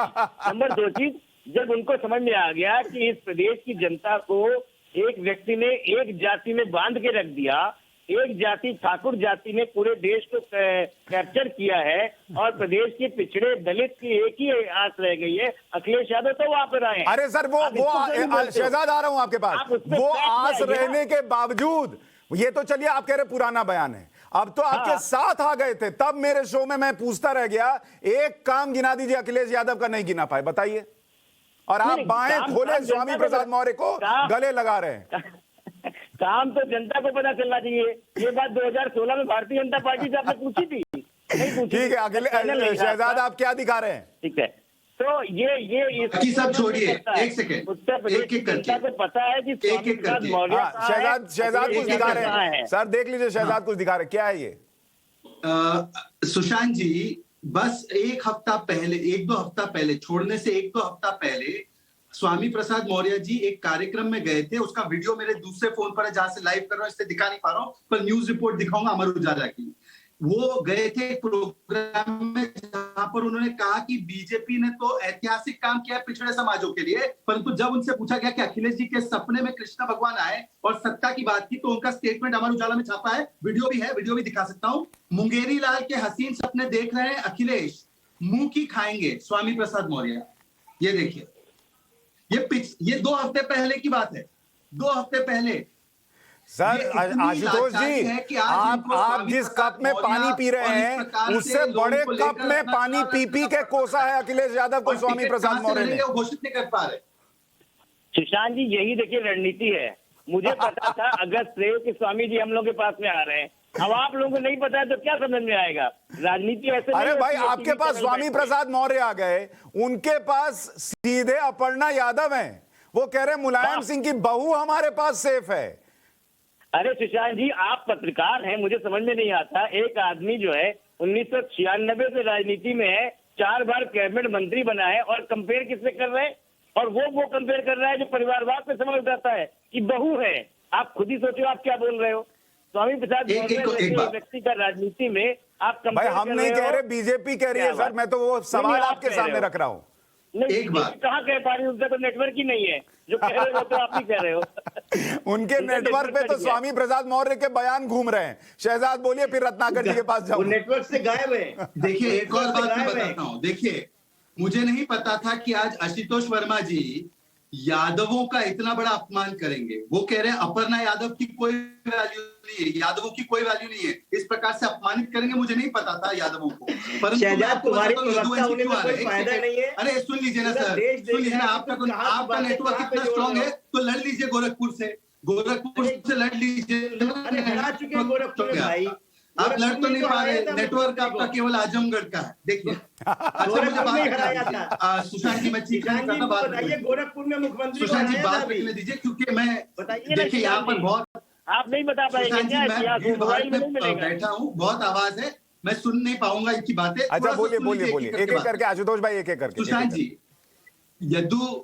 नंबर 2 चीज, जब उनको समझ में आ गया कि इस प्रदेश की जनता को एक व्यक्ति ने एक जाति में बांध के रख दिया, एक जाति ठाकुर जाति ने पूरे देश को कैप्चर किया है और प्रदेश के पिछड़े दलित की एक ही आस रह गई है, अखिलेश यादव तो वहां पर आए। अरे सर वो शहजाद आ रहा हूं आपके पास, वो आस रहने के बावजूद, ये तो चलिए आप कह रहे पुराना बयान है, अब तो आपके साथ आ गए थे, तब मेरे शो में मैं पूछता रह गया, एक काम गिना दीजिए अखिलेश यादव का नहीं गिना पाए, बताइए। और आप बाएं खोले स्वामी प्रसाद मौर्य को गले लगा रहे हैं। काम तो जनता को पता चलना चाहिए। ये बात 2016 में भारतीय जनता पार्टी से आपने पूछी थी, नहीं पूछी? ठीक है अखिलेश शहजाद आप क्या दिखा रहे हैं? ठीक है, तो ये सब छोड़िए, एक सेकेंड, उत्तर प्रदेश की जनता को पता है कि शहजाद कुछ दिखा रहे हैं सर, देख लीजिए शहजाद कुछ दिखा रहे, क्या है ये? सुशांत जी, बस एक हफ्ता पहले, 1-2 हफ्ता पहले, छोड़ने से 1-2 हफ्ता पहले स्वामी प्रसाद मौर्य जी एक कार्यक्रम में गए थे। उसका वीडियो मेरे दूसरे फोन पर है जहां से लाइव कर रहा हूं, इससे दिखा नहीं पा रहा हूं, पर न्यूज रिपोर्ट दिखाऊंगा अमर उजाला की। वो गए थे एक प्रोग्राम में जहां पर उन्होंने कहा कि बीजेपी ने तो ऐतिहासिक काम किया पिछड़े समाजों के लिए, परंतु जब उनसे पूछा गया कि अखिलेश जी के सपने में कृष्ण भगवान आए और सत्ता की बात की, तो उनका स्टेटमेंट अमर उजाला में छापा है, वीडियो भी है, वीडियो भी दिखा सकता हूं। मुंगेरी लाल के हसीन सपने देख रहे हैं अखिलेश, मुंह की खाएंगे स्वामी प्रसाद मौर्य। ये देखिए, ये 2 हफ्ते पहले की बात है, 2 हफ्ते पहले। सर आशुतोष जी, आप जिस कप में पानी पी रहे हैं उससे बड़े कप में पानी पी पी के कोसा है अखिलेश यादव को स्वामी प्रसाद मौर्य ने। घोषित नहीं कर पा रहे। सुशांत जी, यही देखिए रणनीति है। मुझे पता था अगस्त से कि स्वामी जी हम लोग के पास में आ रहे हैं, अब आप लोगों को नहीं पता है तो क्या समझ में आएगा? राजनीति ऐसे। अरे भाई, आपके पास स्वामी प्रसाद मौर्य आ गए, उनके पास सीधे अपर्णा यादव हैं, वो कह रहे मुलायम सिंह की बहू हमारे पास सेफ है। अरे सुशांत जी, आप पत्रकार हैं, मुझे समझ में नहीं आता। एक आदमी जो है 1996 से राजनीति में है, 4 बार कैबिनेट मंत्री बना है, और कंपेयर किससे कर रहे हैं? और वो कंपेयर कर रहा है जो परिवारवाद पे समझ जाता है कि बहू है। आप खुद ही सोचो आप क्या बोल रहे हो। स्वामी प्रसाद मौर्य व्यक्ति का राजनीति में आप भाई, हम नहीं कह रहे, बीजेपी कह रही है सर, मैं तो वो सवाल आपके सामने रख रहा हूँ। एक बात कहाँ कह पा रही हूँ, उनका तो नेटवर्क ही नहीं है, जो कह रहे हो तो आप ही कह रहे हो। उनके नेटवर्क पे तो स्वामी प्रसाद मौर्य के बयान घूम रहे हैं। शहजाद बोलिए, फिर रत्नाकर जी के पास जाओ। नेटवर्क से गायब है। देखिए, एक और बात मैं बताता हूँ। देखिए, मुझे नहीं पता था कि आज आशुतोष वर्मा जी यादवों का इतना बड़ा अपमान करेंगे। वो कह रहे हैं अपर्णा यादव की कोई वैल्यू नहीं है, यादवों की कोई वैल्यू नहीं है, इस प्रकार से अपमानित करेंगे। मुझे नहीं पता था यादवों को, परंतु अरे सुन लीजिए ना सर, सुन लीजिए ना, आपका नेटवर्क इतना स्ट्रॉन्ग है तो लड़ लीजिए गोरखपुर से लड़ लीजिए। आप लड़ तो नहीं पा रहे, नेटवर्क आपका केवल आजमगढ़ का है। देखिए, अच्छा मुझे बात सुशांत जी, मैं चीख गोरखपुर में मुख्यमंत्री सुशांत जी बात रखने दीजिए, क्योंकि मैं देखिए यहाँ पर बहुत आप नहीं बता पाएंगे। मैं बैठा हूँ, बहुत आवाज है, मैं सुन नहीं पाऊंगा इनकी बातें। अच्छा बोलिए, एक एक करके आशुतोष भाई, एक एक करके। सुशांत जी,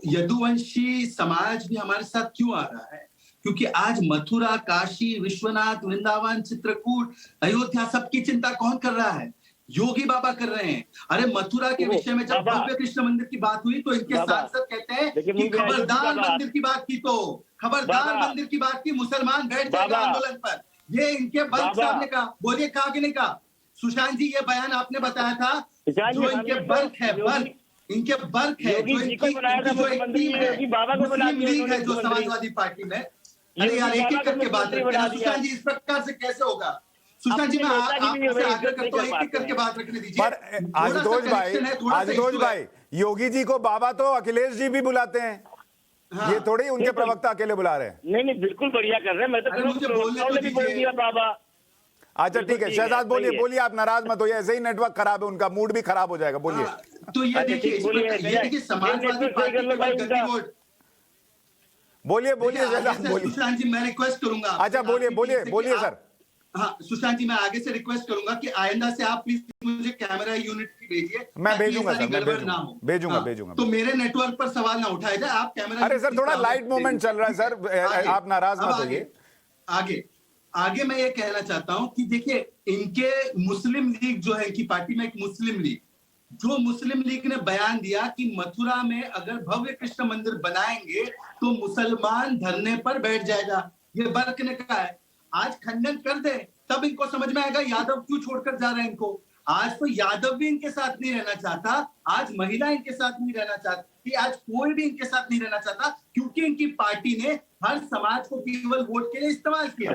यदुवंशी समाज भी हमारे साथ क्यों आ रहा है? क्योंकि आज मथुरा, काशी, विश्वनाथ, वृंदावन, चित्रकूट, अयोध्या, सबकी चिंता कौन कर रहा है? योगी बाबा कर रहे हैं। अरे मथुरा के विषय में जब भव्य कृष्ण मंदिर की बात हुई तो इनके सांसद कहते हैं कि खबरदार मंदिर की बात की, तो खबरदार मंदिर की बात की, मुसलमान बैठ जाएगा आंदोलन पर। ये इनके बल्क साहब ने कहा। बोलिए, कहा कि नहीं कहा? सुशांत जी, ये बयान आपने बताया था, जो इनके बल्क है, बल्क इनके बल्क है, जो इनकी मुस्लिम लीग है जो समाजवादी पार्टी में। अरे यार, एक एक करके बात रखते हैं सुशांत जी, इस प्रकार से कैसे होगा? सुशांत जी, मैं आपसे आग्रह करता हूँ, एक एक करके बात रखने दीजिए। पर आशुतोष भाई, योगी जी को बाबा तो अखिलेश जी भी बुलाते हैं। हाँ, ये थोड़ी उनके प्रवक्ता अकेले बुला रहे हैं। नहीं, बिल्कुल बढ़िया कर रहे हैं। मैं तो बोल दिया बाबा। अच्छा ठीक है, शहजाद बोलिए, आप नाराज मत होइए, ऐसे ही नेटवर्क खराब है उनका, मूड भी खराब हो जाएगा। बोलिए। तो ये देखिए, समाजवादी पार्टी बोलिए शहजाद बोलिए। सुशांत जी, मैं रिक्वेस्ट करूंगा। अच्छा बोलिए सर। हाँ सुशांत जी, मैं आगे से रिक्वेस्ट करूंगा कि आइंदा से आप प्लीज मुझे कैमरा यूनिट भेजिए। मैं भेजूंगा सर, मैं भेजूंगा। तो मेरे नेटवर्क पर सवाल ना उठाया जाए, आप कैमरा। अरे सर, थोड़ा लाइट मूवमेंट चल रहा है सर, आप नाराज मत होइए। आगे मैं ये कहना चाहता हूं कि देखिए, इनके मुस्लिम लीग जो है, इनकी पार्टी में एक मुस्लिम लीग, जो मुस्लिम लीग ने बयान दिया कि मथुरा में अगर भव्य कृष्ण मंदिर बनाएंगे तो मुसलमान धरने पर बैठ जाएगा, ये बल्क ने कहा है। आज खंडन कर दे, तब इनको समझ में आएगा यादव क्यों छोड़कर जा रहे हैं इनको। आज तो यादव भी इनके साथ नहीं रहना चाहता, आज महिला इनके साथ नहीं रहना चाहती, आज कोई भी इनके साथ नहीं रहना चाहता, क्योंकि इनकी पार्टी ने हर समाज को केवल वोट के लिए इस्तेमाल किया।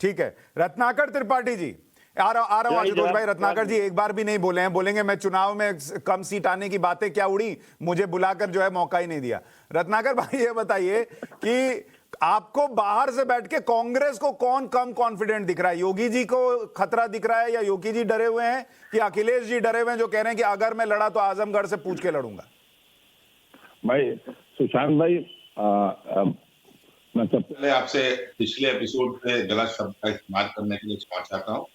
ठीक है, रत्नाकर त्रिपाठी जी, आ रहा हूं आशुतोष भाई। रत्नाकर जी एक बार भी नहीं बोले हैं, बोलेंगे मैं चुनाव में कम सीट आने की बातें क्या उड़ी, मुझे बुलाकर जो है मौका ही नहीं दिया। रत्नाकर भाई, ये बताइए कि आपको बाहर से बैठ के कांग्रेस को कौन कम कॉन्फिडेंट दिख रहा है? योगी जी को खतरा दिख रहा है, या योगी जी डरे हुए हैं, कि अखिलेश जी डरे हुए हैं जो कह रहे हैं कि अगर मैं लड़ा तो आजमगढ़ से पूछ के लड़ूंगा? भाई सुशांत भाई, मैं सबसे पहले आपसे पिछले एपिसोड पे गलत शब्द का इस्तेमाल करने के लिए क्षमा चाहता हूँ,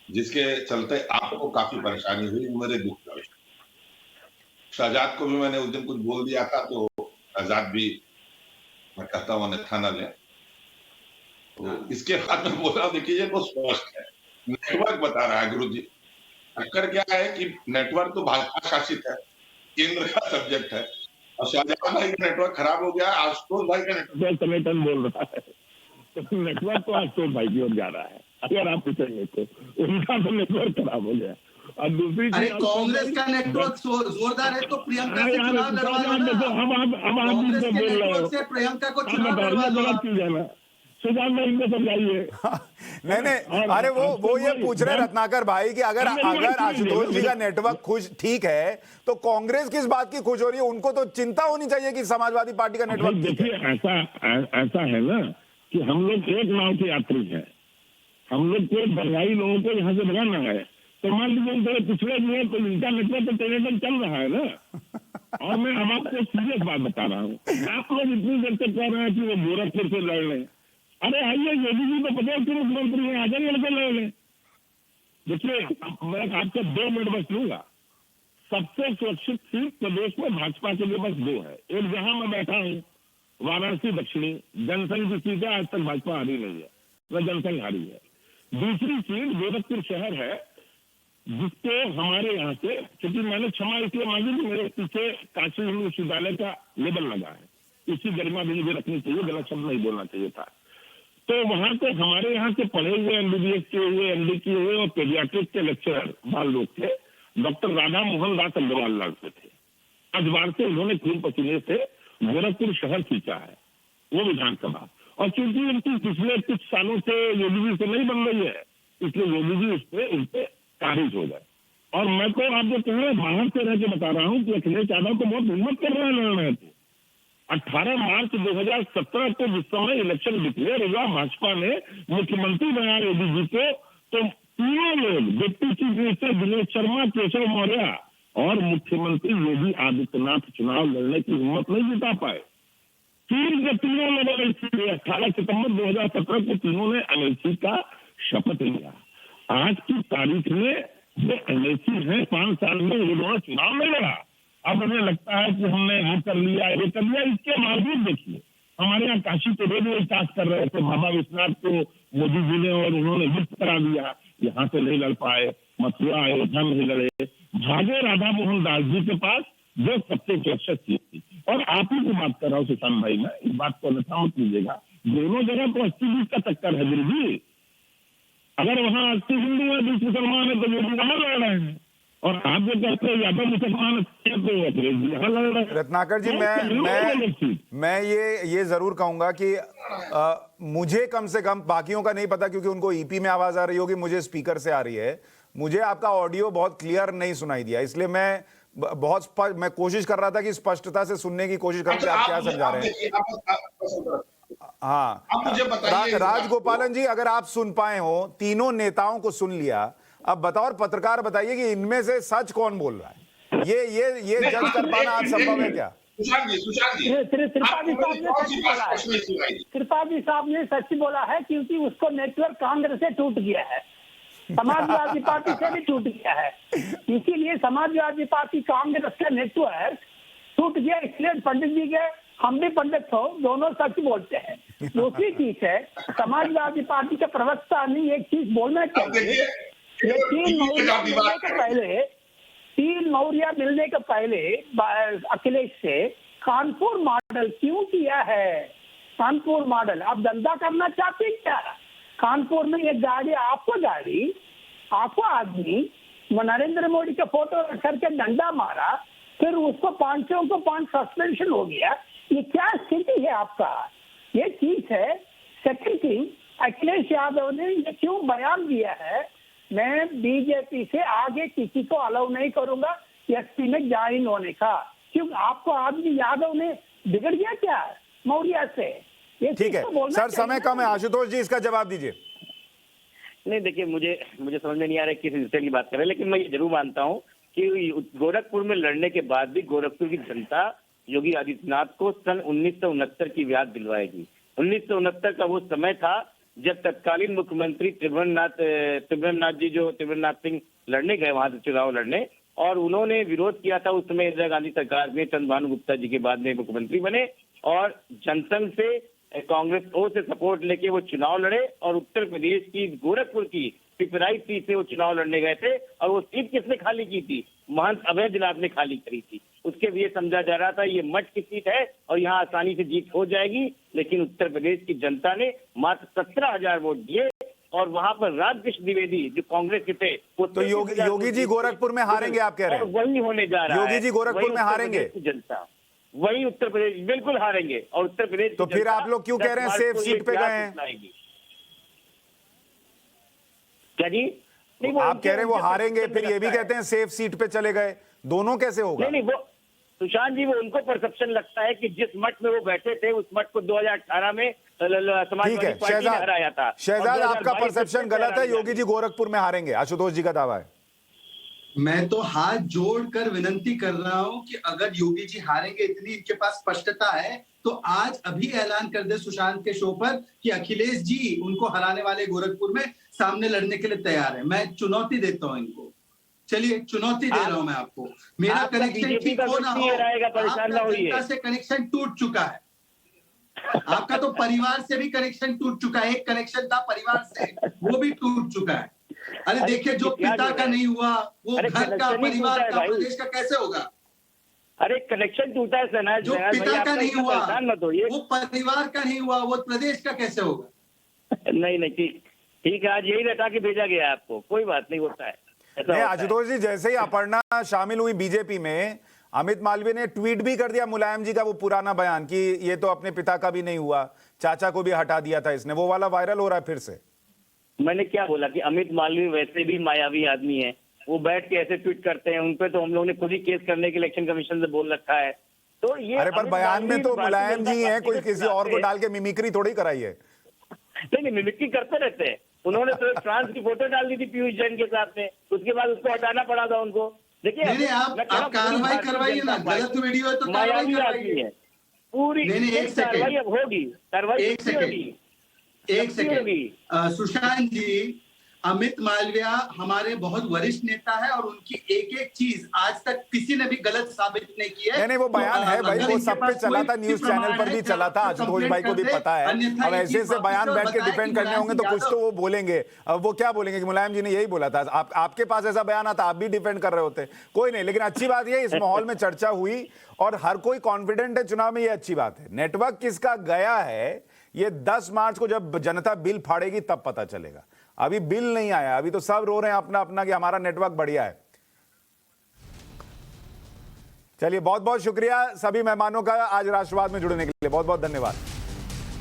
जिसके चलते आपको काफी परेशानी हुई, मेरे दुख का विषय। शहजाद को भी मैंने उस दिन कुछ बोल दिया था, तो शहजाद भी, मैं कहता हूँ, अन्यथा न ले। तो इसके बाद में बोला, देखिए ये तो स्पष्ट है नेटवर्क बता रहा है गुरुजी। चक्कर क्या है कि नेटवर्क तो भाजपा शासित है, केंद्र का सब्जेक्ट है, और शाहजहां भाई का नेटवर्क खराब हो गया, आशुतोष भाई का नेटवर्क संगठन बोल रहा है, तो नेटवर्क तो आशुतोष भाई की ओर जा रहा है। अगर आप पूछेंगे तो उनका तो नेटवर्क खराब हो गया। और दूसरी अरे कांग्रेस का नेटवर्क जोरदार है तो प्रियंका से चुनाव लड़वा लो ना। कांग्रेस के नेटवर्क से प्रियंका को चुनाव लड़वा लो। समझाइए। नहीं, अरे वो ये पूछ रहे रत्नाकर भाई कि अगर आशुतोष जी का नेटवर्क ठीक है तो कांग्रेस किस बात की खुश हो रही है? उनको तो चिंता होनी चाहिए कि समाजवादी पार्टी का नेटवर्क। देखिए ऐसा है ना कि हम लोग एक नाव के यात्री हैं, हम लोग को बंगाली लोगों को यहाँ से भगाना है, तो मान लीजिए पिछले जो है तो इनका नेटवर्क तो टेलीविजन चल रहा है ना। और मैं हम आपको सीरियस बात बता रहा हूँ, आप लोग इतनी देर तक कह रहे हैं कि वो गोरखपुर से लड़ रहे हैं। अरे आइए, योगी जी तो प्रदेश के मुख्यमंत्री हैं, आगे लड़के लड़ लें। देखिए मैं आपको 2 मिनट बस लूंगा। सबसे सुरक्षित सीट प्रदेश में भाजपा के लिए बस 2 है। एक जहां मैं बैठा हूँ वाराणसी दक्षिणी, जनसंघ की सीट है, आज तक भाजपा हारी नहीं है, वह जनसंघ हारी है। दूसरी सीट गोरखपुर शहर है, जिसको हमारे यहाँ से, क्योंकि मैंने क्षमा इसलिए मांगी कि मेरे पीछे काशी हिंदू विश्वविद्यालय का लेबल लगा है, इसी गरिमा भी मुझे रखनी चाहिए, गलत शब्द नहीं बोलना चाहिए था। तो वहां पे हमारे यहाँ से पढ़े हुए MBBS किए हुए, MD किए हुए और पेडियाट्रिक के लेक्चरर बाल लोग थे, डॉक्टर राधा मोहन दास अग्रवाल लड़ते थे। आज बार से उन्होंने खून पसीने से गोरखपुर शहर खींचा है, वो विधानसभा। और चूंकि उनकी पिछले कुछ सालों से योगी जी से नहीं बन रही है, इसलिए योगी जी उस पे खारिज हो गए। और मैं तो आप जो कह रहे हैं बाहर से रह के बता रहा हूँ कि अखिलेश यादव तो बहुत हिम्मत कर रहे हैं लड़ने थे। 18 मार्च 2017 को जिस समय इलेक्शन डिक्लेयर हुआ, भाजपा ने मुख्यमंत्री बनाया योगी जी को, तो तीनों लोग deputy chief minister Dinesh Sharma, Keshav Maurya और मुख्यमंत्री योगी आदित्यनाथ चुनाव लड़ने की हिम्मत नहीं जुटा पाए। तीनों लोगों ने 18 सितंबर 2017 को तीनों ने अमेठी का शपथ लिया। आज की तारीख में जो अमेठी है 5 साल में उन्होंने चुनाव नहीं लड़ा। अब उन्हें लगता है कि हमने ये कर लिया, इसके बावजूद देखिए हमारे यहाँ काशी के रोज विकास कर रहे थे, बाबा विश्वनाथ को मोदी जी ने और उन्होंने मुक्त करा दिया, यहाँ से नहीं लड़ पाए, मथुरा अयोध्या में नहीं लड़े, भागे राधा मोहन दास जी के पास जो सबसे सुरक्षित सीट थी। और आप ही की बात कर रहा हूँ सुशांत भाई, मैं इस बात को अन्यथा मत लीजिएगा, दोनों जगह तो 80-20 का टक्कर है गुरु जी। अगर वहाँ 80 हिंदू है 20 मुसलमान है तो वो वहां लड़ रहे हैं, और आप जो कहते हैं यादव मुसलमान तो यहाँ लड़ रहे हैं। रत्नाकर जी, मैं ये जरूर कहूंगा कि मुझे कम से कम, बाकियों का नहीं पता क्योंकि उनको ईपी में आवाज आ रही होगी, मुझे स्पीकर से आ रही है, मुझे आपका ऑडियो बहुत क्लियर नहीं सुनाई दिया, इसलिए मैं मैं कोशिश कर रहा था कि स्पष्टता से सुनने की कोशिश करूं कि आप क्या समझा रहे हैं। हाँ, राजगोपालन जी, अगर आप सुन पाए हो, तीनों नेताओं को सुन लिया, अब बतौर पत्रकार बताइए कि इनमें से सच कौन बोल रहा है? ये जज कर पाना आज संभव है क्या? त्रिपाठी साहब ने सच बोला है, क्योंकि उसको नेटवर्क कांग्रेस से टूट गया है, समाजवादी पार्टी से भी टूट गया है, इसीलिए समाजवादी पार्टी कांग्रेस का नेटवर्क टूट गया। इसलिए पंडित जी के, हम भी पंडित हो, दोनों सच बोलते हैं। दूसरी चीज है, समाजवादी पार्टी के प्रवक्ता ने एक चीज बोलना चाहिए, 3 मौर्य मिलने के पहले अखिलेश से कानपुर मॉडल क्यों किया है? कानपुर मॉडल आप धंधा करना चाहते हैं क्या? कानपुर में एक गाड़ी, आपको आदमी नरेंद्र मोदी का फोटो रख करके डंडा मारा, फिर उसको 5 सस्पेंशन हो गया। ये क्या स्थिति है आपका? ये चीज है। सेकंड थिंग, अखिलेश यादव ने ये क्यों बयान दिया है, मैं बीजेपी से आगे किसी को अलाउ नहीं करूंगा एसपी में ज्वाइन होने का, क्योंकि आपको आदमी यादव ने बिगड़ गया क्या मौर्य से? ठीक है सर, समय कम है, आशुतोष जी इसका जवाब दीजिए। नहीं देखिए, मुझे समझ में नहीं आ रहा किस विषय की बात कर रहे हैं, लेकिन मैं ये जरूर मानता हूँ कि गोरखपुर में लड़ने के बाद भी गोरखपुर की जनता योगी आदित्यनाथ को सन 1969 की याद दिलवाएगी। 1969 का वो समय था जब तत्कालीन मुख्यमंत्री त्रिवेंद्रनाथ सिंह लड़ने गए वहां से चुनाव लड़ने, और उन्होंने विरोध किया था उस समय इंदिरा गांधी सरकार में, चंद्रभानु गुप्ता जी के बाद में मुख्यमंत्री बने, और जनसंघ से कांग्रेस ओ से सपोर्ट लेके वो चुनाव लड़े और उत्तर प्रदेश की गोरखपुर की पिपराई सीट से वो चुनाव लड़ने गए थे, और वो सीट किसने खाली की थी? महंत अभयनाथ ने खाली करी थी। उसके लिए समझा जा रहा था ये मठ की सीट है और यहाँ आसानी से जीत हो जाएगी, लेकिन उत्तर प्रदेश की जनता ने मात्र 17,000 वोट दिए, और वहां पर रामकृष्ण द्विवेदी जो कांग्रेस के थे वो तो योगी जी गोरखपुर में हारेंगे, आप कह रहे हैं? वही होने जा रहा है। योगी जी गोरखपुर में हारेंगे, जनता वही उत्तर प्रदेश बिल्कुल हारेंगे, और उत्तर प्रदेश तो फिर आप लोग क्यों कह रहे हैं सेफ सीट पे गए हैं? क्या जी? नहीं, आप कह रहे हैं वो हारेंगे, फिर ये भी कहते हैं सेफ सीट पे चले गए, दोनों कैसे होगा? नहीं, वो सुशांत जी, वो उनको परसेप्शन लगता है कि जिस मठ में वो बैठे थे उस मठ को 2018 में समाजवादी पार्टी ने हराया था। शहजाद, आपका परसेप्शन गलत है, योगी जी गोरखपुर में हारेंगे, आशुतोष जी का दावा है। मैं तो हाथ जोड़कर विनंती कर रहा हूं कि अगर योगी जी हारेंगे, इतनी इनके पास स्पष्टता है, तो आज अभी ऐलान कर दे सुशांत के शो पर कि अखिलेश जी उनको हराने वाले गोरखपुर में सामने लड़ने के लिए तैयार है। मैं चुनौती देता हूं इनको। चलिए, चुनौती दे रहा हूं मैं आपको। मेरा कनेक्शन ठीक हो ना हो, आपका जनता से कनेक्शन टूट चुका है, आपका तो परिवार से भी कनेक्शन टूट चुका है। एक कनेक्शन था परिवार से, वो भी टूट चुका है। अरे देखिए, जो पिता का नहीं हुआ वो घर का, परिवार का, प्रदेश का कैसे होगा? अरे कनेक्शन टूटा है सना, जो पिता का नहीं हुआ वो परिवार का नहीं हुआ, वो प्रदेश का कैसे होगा? नहीं, ठीक है, आज यही रटा के भेजा गया है आपको, कोई बात नहीं, होता है। आशुतोष जी, जैसे ही अपर्णा शामिल हुई बीजेपी में, अमित मालवीय ने ट्वीट भी कर दिया मुलायम जी का वो पुराना बयान कि ये तो अपने पिता का भी नहीं हुआ, चाचा को भी हटा दिया था इसने, वो वाला वायरल हो रहा है फिर से। मैंने क्या बोला कि अमित मालवीय वैसे भी मायावी आदमी है, वो बैठ के ऐसे ट्वीट करते हैं, उन पे तो हम लोगों ने खुद ही केस करने के इलेक्शन कमीशन से बोल रखा है। तो ये अरे पर बयान में तो मुलायम जी हैं, कोई किसी और को डाल के मिमिक्री थोड़ी कराई है। नहीं, मिमिक्री करते रहते हैं। उन्होंने तो फ्रांस की फोटो डाल दी थी पीयूष जैन के साथ में, उसके बाद उसको हटाना पड़ा था उनको। देखिए, आप कार्रवाई करवाइए ना, गलत वीडियो है तो कार्रवाई करवाइए। पूरी कार्रवाई अब होगी, कार्रवाई एक सेकंड सुशांत जी, अमित मालविया हमारे बहुत वरिष्ठ नेता है और उनकी एक एक चीज आज तक किसी ने भी गलत साबित नहीं की है। नहीं, वो बयान है भाई, वो सब पे चला था, न्यूज चैनल पर भी चला था, आशुतोष भाई को भी पता है। अब ऐसे से बयान बैठ के डिफेंड करने होंगे तो कुछ तो वो बोलेंगे। अब वो क्या बोलेंगे कि मुलायम जी ने यही बोला था, आपके पास ऐसा बयान आता, आप भी डिफेंड कर रहे होते। कोई नहीं, लेकिन अच्छी बात ये, इस माहौल में चर्चा हुई और हर कोई कॉन्फिडेंट है चुनाव में, ये अच्छी बात है। नेटवर्क किसका गया है ये 10 मार्च को जब जनता बिल फाड़ेगी तब पता चलेगा। अभी बिल नहीं आया, अभी तो सब रो रहे हैं अपना अपना कि हमारा नेटवर्क बढ़िया है। चलिए, बहुत बहुत शुक्रिया सभी मेहमानों का आज राष्ट्रवाद में जुड़ने के लिए, बहुत बहुत धन्यवाद।